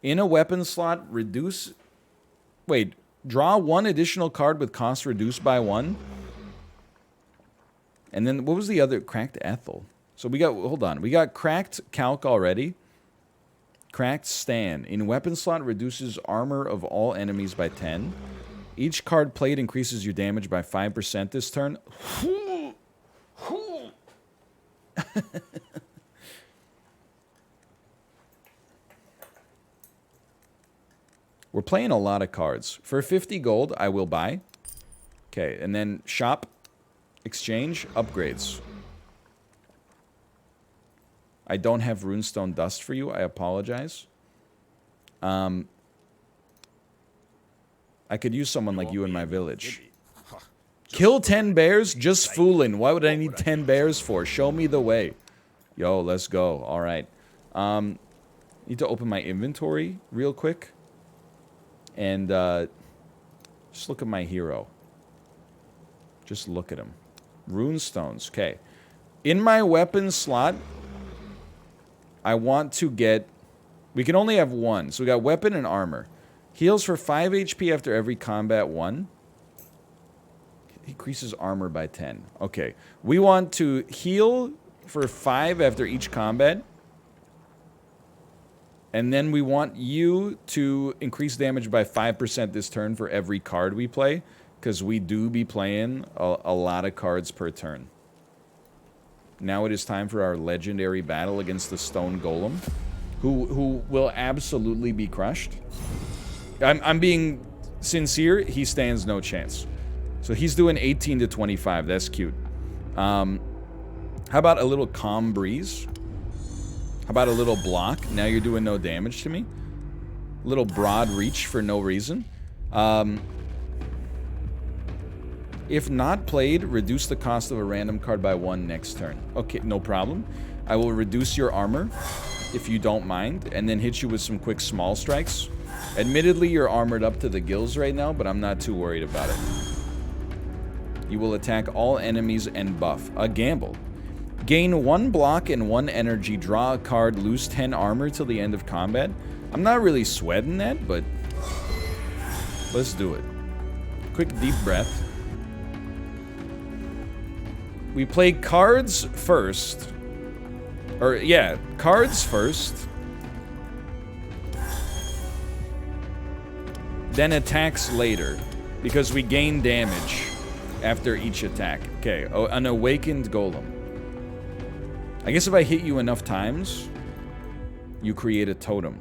In a weapon slot, reduce... Wait, draw 1 additional card with cost reduced by 1. And then, what was the other? Cracked Ethel. So we got... Hold on. We got cracked Calc already. Cracked Stan. In weapon slot, reduces armor of all enemies by 10. Each card played increases your damage by 5% this turn. We're playing a lot of cards. For 50 gold, I will buy. Okay, and then shop, exchange, upgrades. I don't have runestone dust for you. I apologize. I could use someone like you in my village. Kill 10 bears? Just fooling. Why would I need 10 bears for? Show me the way. Yo, let's go. All right. Need to open my inventory real quick. And just look at my hero. Just look at him. Runestones. Okay. In my weapon slot, I want to get... We can only have 1. So we got weapon and armor. Heals for 5 HP after every combat 1. Increases armor by 10. Okay. We want to heal for 5 after each combat. And then we want you to increase damage by 5% this turn for every card we play. Because we do be playing a lot of cards per turn. Now it is time for our legendary battle against the Stone Golem. Who will absolutely be crushed. I'm being sincere. He stands no chance. So he's doing 18 to 25. That's cute. How about a little calm breeze? How about a little block? Now you're doing no damage to me. A little broad reach for no reason. If not played, reduce the cost of a random card by 1 next turn. Okay, no problem. I will reduce your armor, if you don't mind, and then hit you with some quick small strikes. Admittedly, you're armored up to the gills right now, but I'm not too worried about it. You will attack all enemies and buff. A gamble. Gain 1 block and 1 energy, draw a card, lose 10 armor till the end of combat. I'm not really sweating that, but let's do it. Quick deep breath. We play cards first. Or, yeah, cards first. then attacks later, because we gain damage after each attack. Okay, oh, an awakened golem. I guess if I hit you enough times, you create a totem.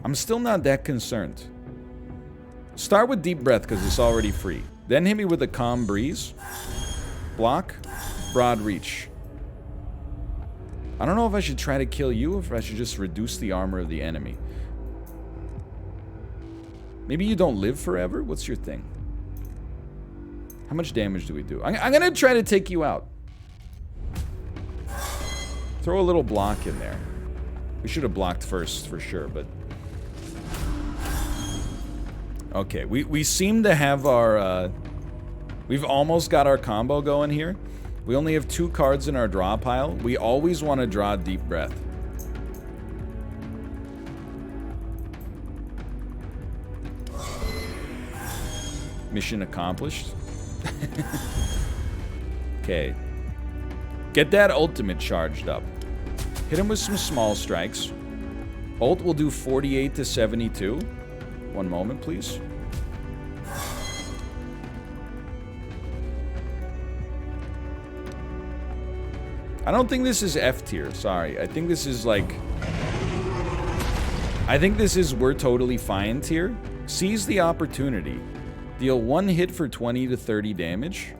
I'm still not that concerned. Start with deep breath because it's already free. Then hit me with a calm breeze. Block. Broad reach. I don't know if I should try to kill you or if I should just reduce the armor of the enemy. Maybe you don't live forever? What's your thing? How much damage do we do? I'm gonna try to take you out. Throw a little block in there. We should have blocked first for sure, but... Okay, we seem to have our... We've almost got our combo going here. We only have 2 cards in our draw pile. We always want to draw Deep Breath. Mission accomplished. Okay. Get that ultimate charged up. Hit him with some small strikes. Ult will do 48 to 72. One moment, please. I don't think this is F tier, sorry. I think this is like... I think this is we're totally fine tier. Seize the opportunity. Deal 1 hit for 20 to 30 damage.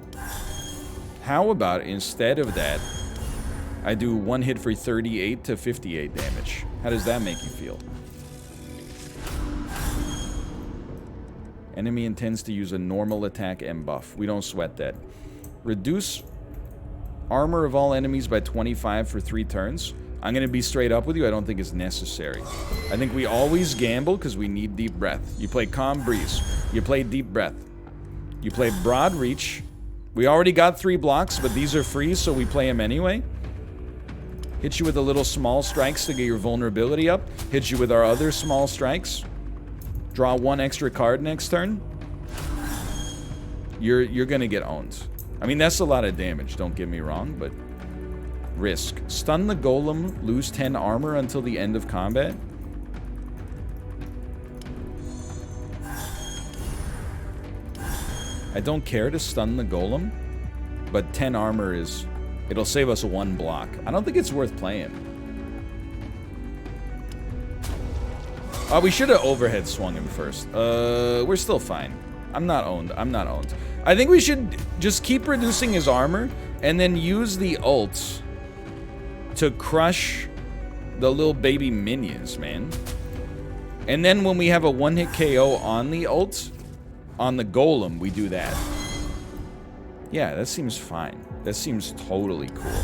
How about instead of that, I do 1 hit for 38 to 58 damage? How does that make you feel? Enemy intends to use a normal attack M buff. We don't sweat that. Reduce armor of all enemies by 25 for 3 turns. I'm going to be straight up with you. I don't think it's necessary. I think we always gamble because we need deep breath. You play Calm Breeze. You play Deep Breath. You play Broad Reach. We already got 3 blocks, but these are free, so we play them anyway. Hit you with a little small strikes to get your vulnerability up. Hit you with our other small strikes. Draw 1 extra card next turn. You're gonna get owned. I mean, that's a lot of damage, don't get me wrong, but... Risk. Stun the golem, lose 10 armor until the end of combat. I don't care to stun the golem, but 10 armor is... It'll save us 1 block. I don't think it's worth playing. Oh, we should have overhead swung him first. We're still fine. I'm not owned. I'm not owned. I think we should just keep reducing his armor and then use the ults to crush the little baby minions, man. And then when we have a 1-hit KO on the ult, on the golem, we do that. Yeah, that seems fine. That seems totally cool.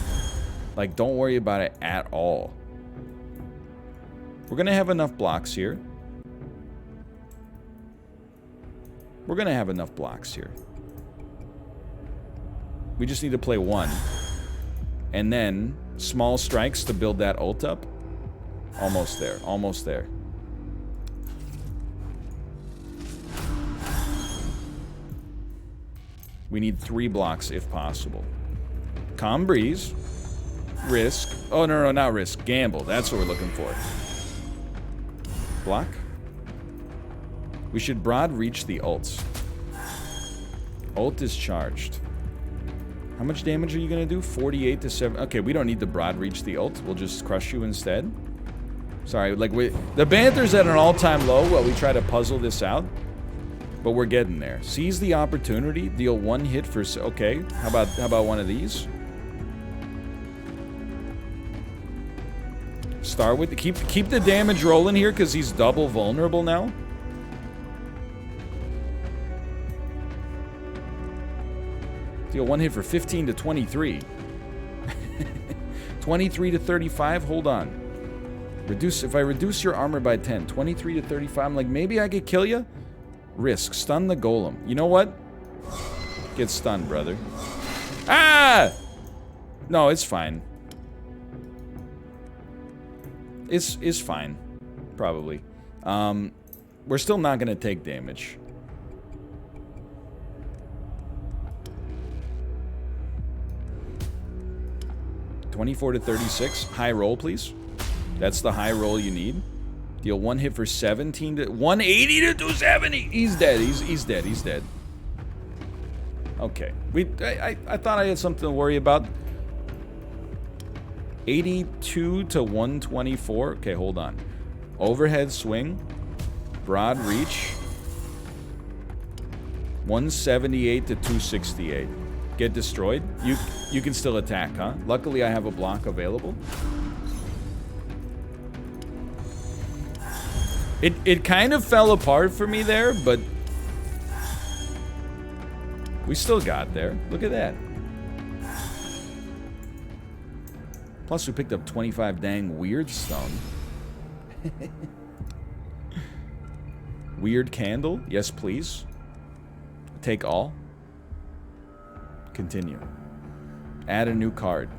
Like, don't worry about it at all. We're gonna have enough blocks here. We're gonna have enough blocks here. We just need to play 1. And then small strikes to build that ult up. Almost there. Almost there. We need 3 blocks if possible. Calm Breeze. Risk. Oh, no, not risk. Gamble. That's what we're looking for. Block. We should broad reach the ults. Ult is charged. How much damage are you going to do? 48 to 7. Okay, we don't need to broad reach the ult. We'll just crush you instead. Sorry, like the banter's at an all-time low while we try to puzzle this out. But we're getting there. Seize the opportunity. Deal 1 hit for... Okay, how about one of these? Start with... Keep the damage rolling here because he's double vulnerable now. Deal 1 hit for 15 to 23. 23 to 35? Hold on. If I reduce your armor by 10, 23 to 35, I'm like, maybe I could kill you? Risk. Stun the golem. You know what? Get stunned, brother. Ah! No, it's fine. It's fine. Probably. We're still not going to take damage. 24 to 36. High roll, please. That's the high roll you need. Deal 1 hit for 17 to 180 to 270. He's dead. He's dead. He's dead. Okay. I thought I had something to worry about. 82 to 124. Okay, hold on. Overhead swing. Broad reach. 178 to 268. Get destroyed. You can still attack, huh? Luckily, I have a block available. It kind of fell apart for me there, but we still got there. Look at that. Plus, we picked up 25 dang weird stone. Weird candle. Yes, please. Take all. Continue. Add a new card.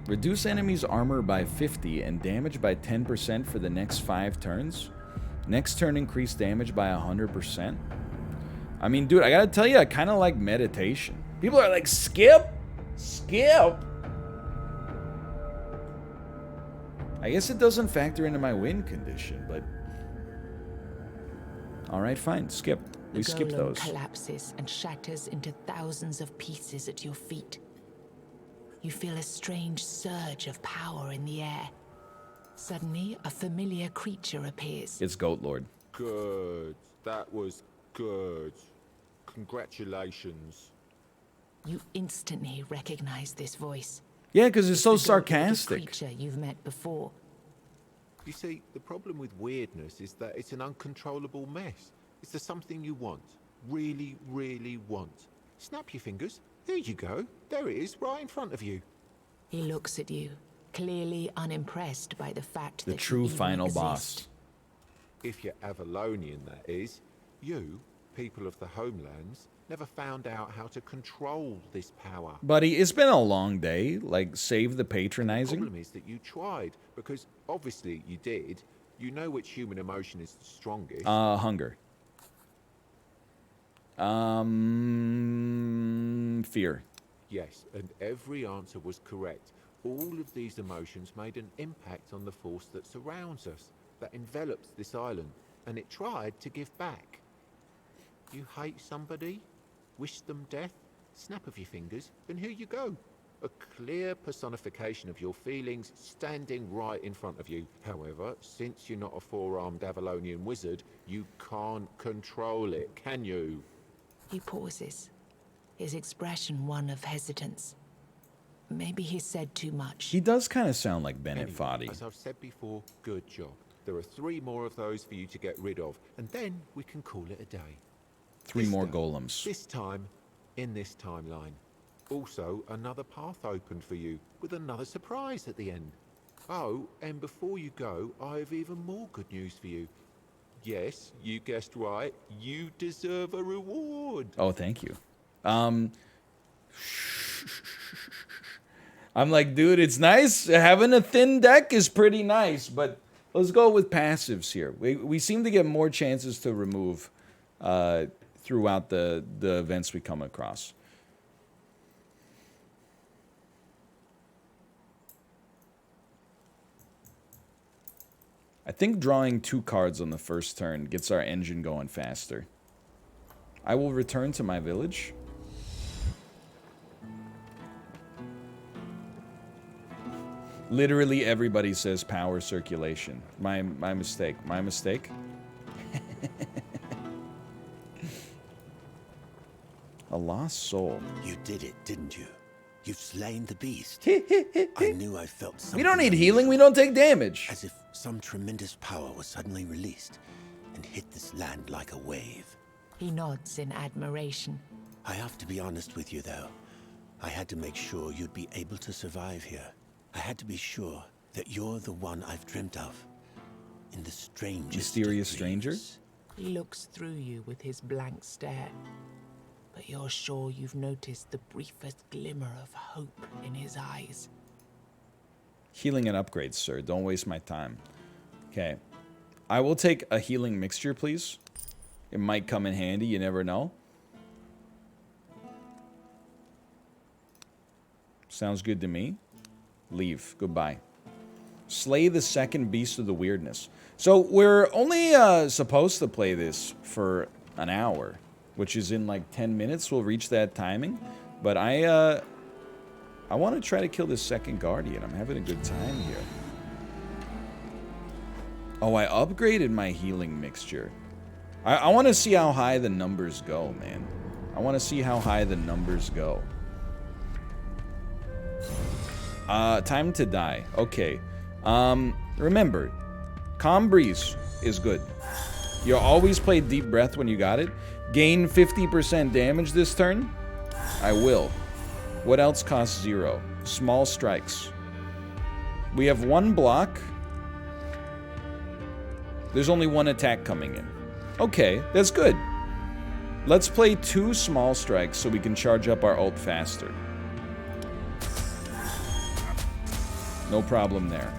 Reduce enemies' armor by 50 and damage by 10% for the next 5 turns. Next turn, increase damage by 100%. I mean, dude, I gotta tell you, I kind of like meditation. People are like, skip? Skip? I guess it doesn't factor into my win condition, but... Alright, fine. Skip. We skip those. The golem collapses and shatters into thousands of pieces at your feet. You feel a strange surge of power in the air. Suddenly, a familiar creature appears. It's Goat Lord. Good. That was good. Congratulations. You instantly recognize this voice. Yeah, because it's so the goat-like sarcastic. creature you've met before. You see, the problem with weirdness is that it's an uncontrollable mess. It's the something you want. Really, really want. Snap your fingers. There you go. There it is, right in front of you. He looks at you, clearly unimpressed by the fact The that true you even final exist. boss. If you're Avalonian, that is. You, people of the homelands, never found out how to control this power. Buddy, it's been a long day. Like, save the The patronizing. problem is that you tried, because obviously you did. You know which human emotion is the strongest. Hunger. Fear. Yes, and every answer was correct. All of these emotions made an impact on the force that surrounds us, that envelops this island, and it tried to give back. You hate somebody? Wish them death? Snap of your fingers, and here you go. A clear personification of your feelings standing right in front of you. However, since you're not a four-armed Avalonian wizard, you can't control it, can you? He pauses, his expression one of hesitance. Maybe he said too much. He does kind of sound like Bennett Anyway, Foddy. as I've said before, good job. There are 3 more of those for you to get rid of, and then we can call it a day. 3 This more day, golems. This time, in this timeline. Also, another path opened for you, with another surprise at the end. Oh, and before you go, I have even more good news for you. Yes, you guessed right. You deserve a reward. Oh, thank you. I'm like, dude, it's nice. Having a thin deck is pretty nice, but let's go with passives here. We seem to get more chances to remove throughout the events we come across. I think drawing 2 cards on the first turn gets our engine going faster. I will return to my village. Literally everybody says power circulation. My mistake. My mistake. A lost soul. You did it, didn't you? You've slain the beast. I knew I felt something. We don't need healing. We don't take damage. As if some tremendous power was suddenly released and hit this land like a wave. He nods in admiration. I have to be honest with you, though. I had to make sure you'd be able to survive here. I had to be sure that you're the one I've dreamt of. In the strangest Mysterious of stranger? dreams. He looks through you with his blank stare. But you're sure you've noticed the briefest glimmer of hope in his eyes. Healing and upgrades, sir. Don't waste my time. Okay. I will take a healing mixture, please. It might come in handy. You never know. Sounds good to me. Leave. Goodbye. Slay the second beast of the weirdness. So we're only supposed to play this for an hour, which is in like 10 minutes. We'll reach that timing. But I want to try to kill this second guardian. I'm having a good time here. Oh, I upgraded my healing mixture. I want to see how high the numbers go, man. I want to see how high the numbers go. Time to die. Okay. Remember, Calm Breeze is good. You always play Deep Breath when you got it. Gain 50% damage this turn. I will. What else costs 0? Small strikes. We have 1 block. There's only 1 attack coming in. Okay, that's good. Let's play 2 small strikes so we can charge up our ult faster. No problem there.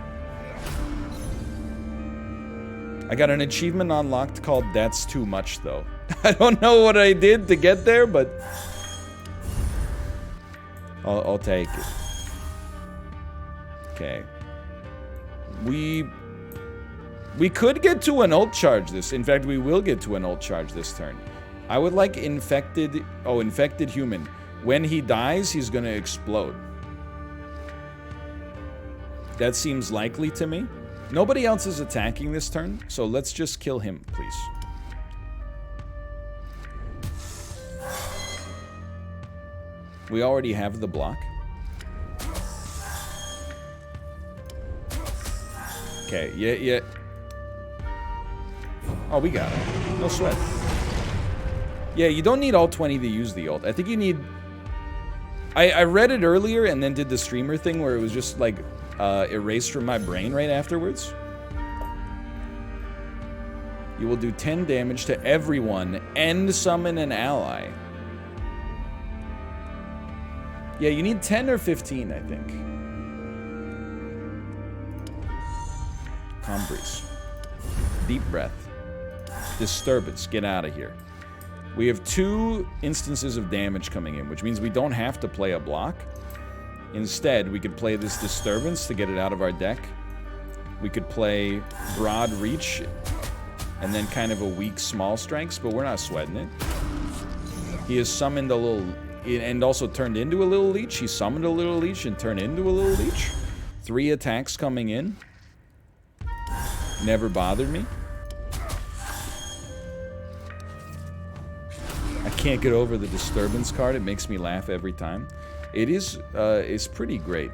I got an achievement unlocked called That's Too Much, though. I don't know what I did to get there, but I'll take it. Okay. We could get to an ult charge this. In fact, we will get to an ult charge this turn. I would like infected... Oh, infected human. When he dies, he's gonna explode. That seems likely to me. Nobody else is attacking this turn, so let's just kill him, please. We already have the block. Okay, yeah. Oh, we got it. No sweat. Yeah, you don't need all 20 to use the ult. I think you need... I read it earlier and then did the streamer thing where it was just, like, erased from my brain right afterwards. You will do 10 damage to everyone and summon an ally. Yeah, you need 10 or 15, I think. Calm Breeze. Deep Breath. Disturbance. Get out of here. We have 2 instances of damage coming in, which means we don't have to play a block. Instead, we could play this Disturbance to get it out of our deck. We could play Broad Reach and then kind of a weak Small Strikes, but we're not sweating it. He has summoned a little... and also turned into a little leech. He summoned a little leech and turned into a little leech. 3 attacks coming in. Never bothered me. I can't get over the Disturbance card. It makes me laugh every time. It is, it's pretty great.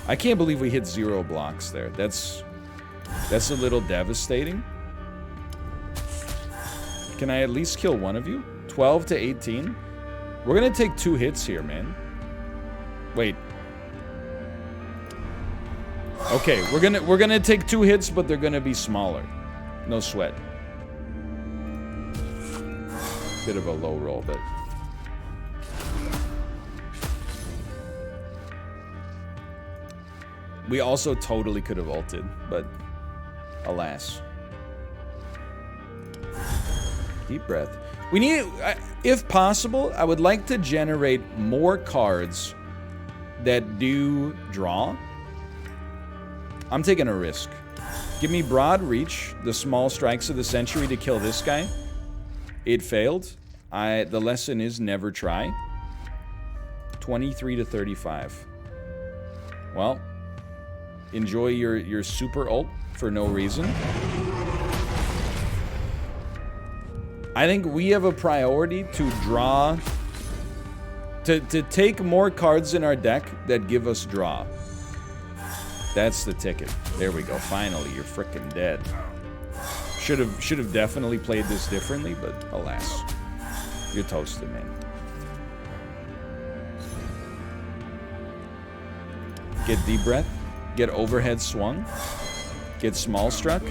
I can't believe we hit 0 blocks there. That's a little devastating. Can I at least kill one of you? 12 to 18. We're gonna take 2 hits here, man. Wait. Okay, we're gonna take 2 hits, but they're gonna be smaller. No sweat. Bit of a low roll, but we also totally could have ulted, but alas. Deep breath. We need, if possible, I would like to generate more cards that do draw. I'm taking a risk. Give me Broad Reach, the Small Strikes of the Century to kill this guy. It failed. The lesson is never try. 23 to 35. Well, enjoy your super ult for no reason. I think we have a priority to draw, to take more cards in our deck that give us draw. That's the ticket. There we go. Finally, you're frickin' dead. Should have definitely played this differently, but alas. You're toasted, man. Get deep breath. Get overhead swung. Get small struck.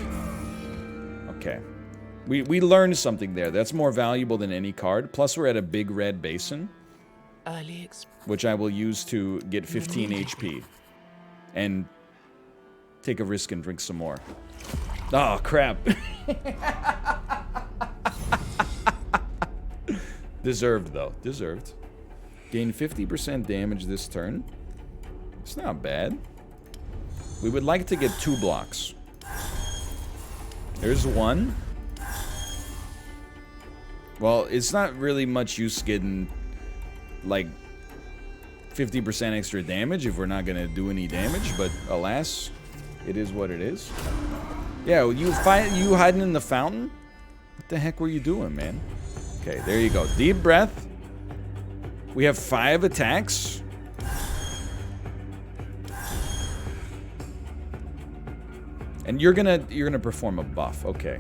Okay. We learned something there. That's more valuable than any card. Plus, we're at a big red basin, which I will use to get 15 HP. And take a risk and drink some more. Oh, crap. Deserved, though. Deserved. Gain 50% damage this turn. It's not bad. We would like to get 2 blocks. There's 1. Well, it's not really much use getting, like, 50% extra damage if we're not going to do any damage, but alas, it is what it is. Yeah, you hiding in the fountain? What the heck were you doing, man? Okay, there you go. Deep breath. We have 5 attacks. And you're gonna perform a buff. Okay.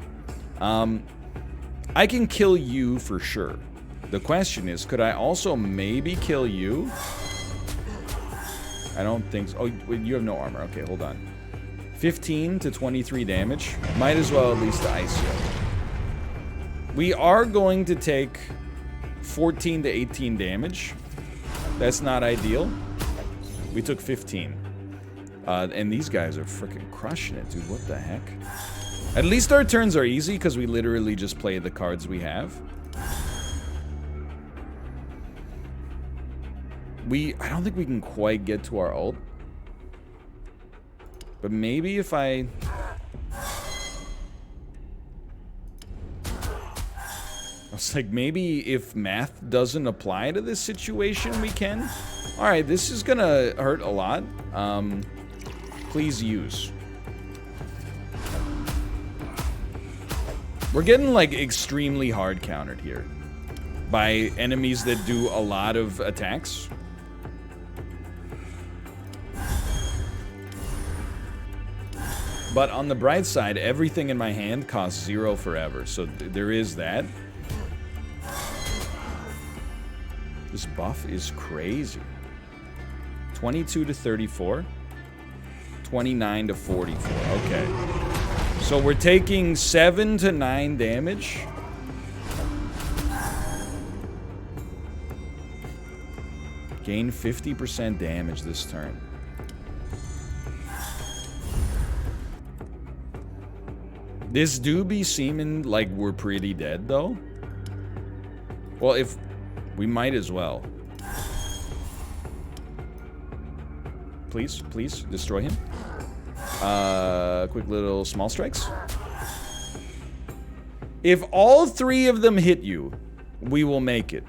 I can kill you for sure. The question is, could I also maybe kill you? I don't think so. Oh, you have no armor. Okay, hold on. 15 to 23 damage. Might as well at least ice you. We are going to take 14 to 18 damage. That's not ideal. We took 15. And these guys are freaking crushing it, dude. What the heck? At least our turns are easy because we literally just play the cards we have. I don't think we can quite get to our ult. But maybe if I was like, maybe if math doesn't apply to this situation, we can. Alright, this is gonna hurt a lot. Please use. We're getting, like, extremely hard countered here by enemies that do a lot of attacks. But on the bright side, everything in my hand costs 0 forever, so there is that. This buff is crazy. 22 to 34. 29 to 44. Okay. So we're taking 7 to 9 damage. Gain 50% damage this turn. This do be seeming like we're pretty dead, though. Well, if... we might as well. Please, please, destroy him. Quick little small strikes. If all 3 of them hit you, we will make it.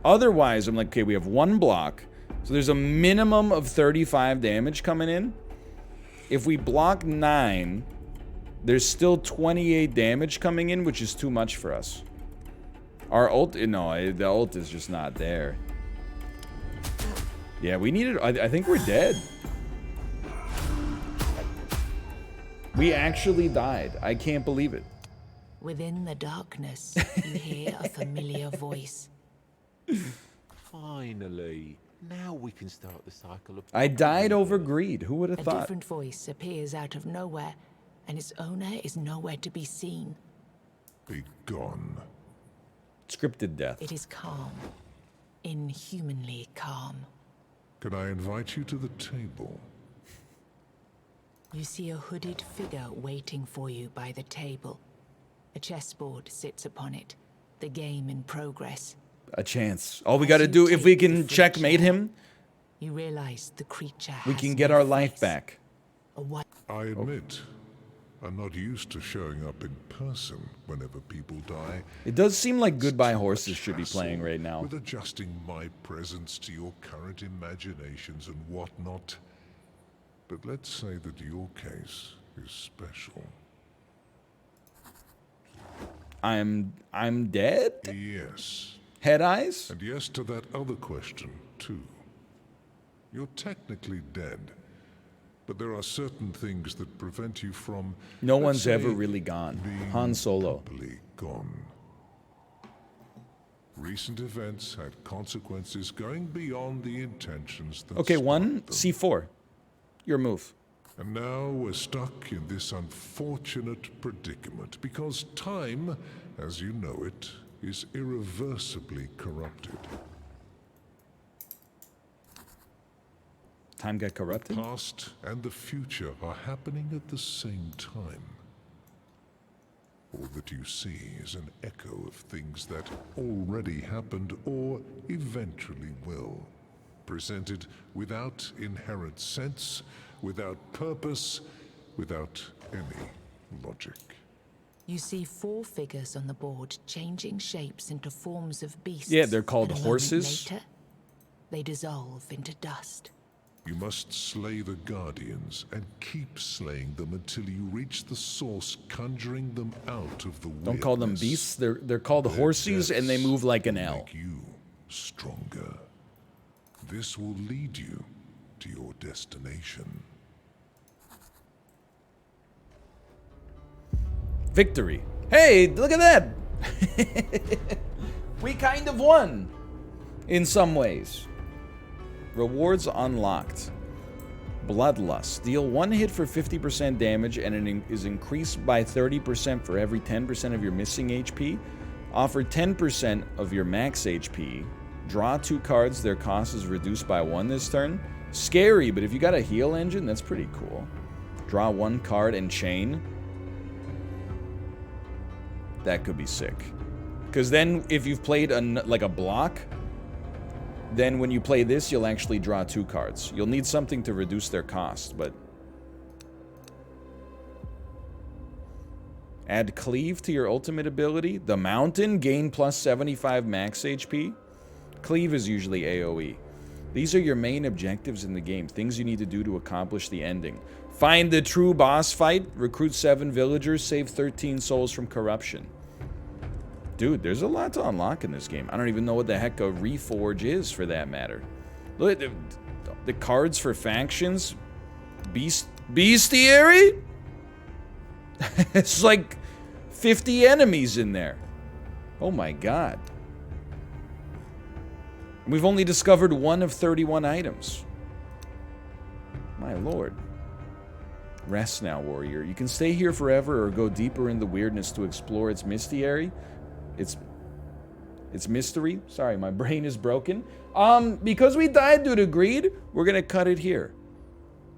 Otherwise, I'm like, okay, we have 1 block. So there's a minimum of 35 damage coming in. If we block 9, there's still 28 damage coming in, which is too much for us. Our ult, no, the ult is just not there. Yeah, we need it. I think we're dead. We actually died. I can't believe it. Within the darkness, you hear a familiar voice. Finally. Now we can start the cycle of... I died over greed. Who would have A thought? different voice appears out of nowhere, and its owner is nowhere to be seen. Be gone. Scripted death. It is calm. Inhumanly calm. Can I invite you to the table? You see a hooded figure waiting for you by the table. A chessboard sits upon it, the game in progress. A chance. All we gotta do, if we can checkmate him, You realize the creature we has can get no our life face. back. A white I admit, I'm not used to showing up in person whenever people die. It does seem like Goodbye Too Horses much should be hassle playing right now. With adjusting my presence to your current imaginations and whatnot. But let's say that your case is special. I'm dead? Yes. Head eyes? And yes to that other question, too. You're technically dead, but there are certain things that prevent you from... No let's one's say, ever really gone. being Han Solo. totally gone. Recent events had consequences going beyond the intentions that Okay, sparked 1, them. C4. Your move. And now we're stuck in this unfortunate predicament because time, as you know it, is irreversibly corrupted. Time got corrupted? Past and the future are happening at the same time. All that you see is an echo of things that already happened or eventually will. Presented without inherent sense, without purpose, without any logic. You see 4 figures on the board changing shapes into forms of beasts. Yeah, they're called and a moment horses. Later, they dissolve into dust. You must slay the Guardians and keep slaying them until you reach the source, conjuring them out of the Don't call them weirdness. beasts. They're called Their horses, and they deaths move like an will L. Make you stronger. This will lead you to your destination. Victory. Hey, look at that. We kind of won. In some ways. Rewards unlocked. Bloodlust. Deal 1 hit for 50% damage and it is increased by 30% for every 10% of your missing HP. Offer 10% of your max HP. Draw 2 cards. Their cost is reduced by 1 this turn. Scary, but if you got a heal engine, that's pretty cool. Draw 1 card and chain. That could be sick. Because then if you've played like a block, then when you play this, you'll actually draw 2 cards. You'll need something to reduce their cost, but... Add Cleave to your ultimate ability. The Mountain, gain plus 75 max HP. Cleave is usually AoE. These are your main objectives in the game. Things you need to do to accomplish the ending. Find the true boss fight. Recruit 7 villagers. Save 13 souls from corruption. Dude, there's a lot to unlock in this game. I don't even know what the heck a Reforge is, for that matter. Look at the cards for factions. Bestiary? It's like 50 enemies in there. Oh my god. We've only discovered 1 of 31 items. My lord. Rest now, warrior. You can stay here forever or go deeper in the weirdness to explore its mystery. It's mystery. Sorry, my brain is broken. Because we died due to greed, we're gonna cut it here.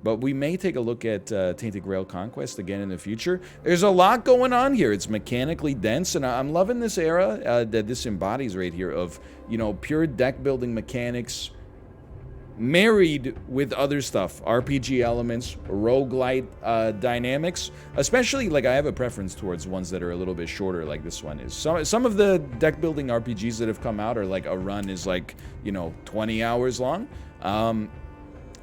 But we may take a look at Tainted Grail Conquest again in the future. There's a lot going on here. It's mechanically dense, and I'm loving this era that this embodies right here of, you know, pure deck building mechanics married with other stuff. RPG elements, roguelite dynamics. Especially, like, I have a preference towards ones that are a little bit shorter, like this one is. Some of the deck building RPGs that have come out are like, a run is like, you know, 20 hours long.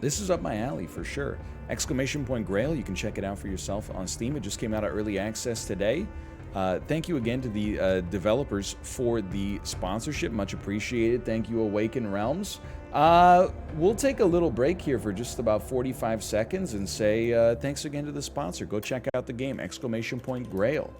This is up my alley for sure. Exclamation Point Grail, you can check it out for yourself on Steam. It just came out of early access today. Thank you again to the developers for the sponsorship. Much appreciated. Thank you, Awaken Realms. We'll take a little break here for just about 45 seconds and say thanks again to the sponsor. Go check out the game, Exclamation Point Grail.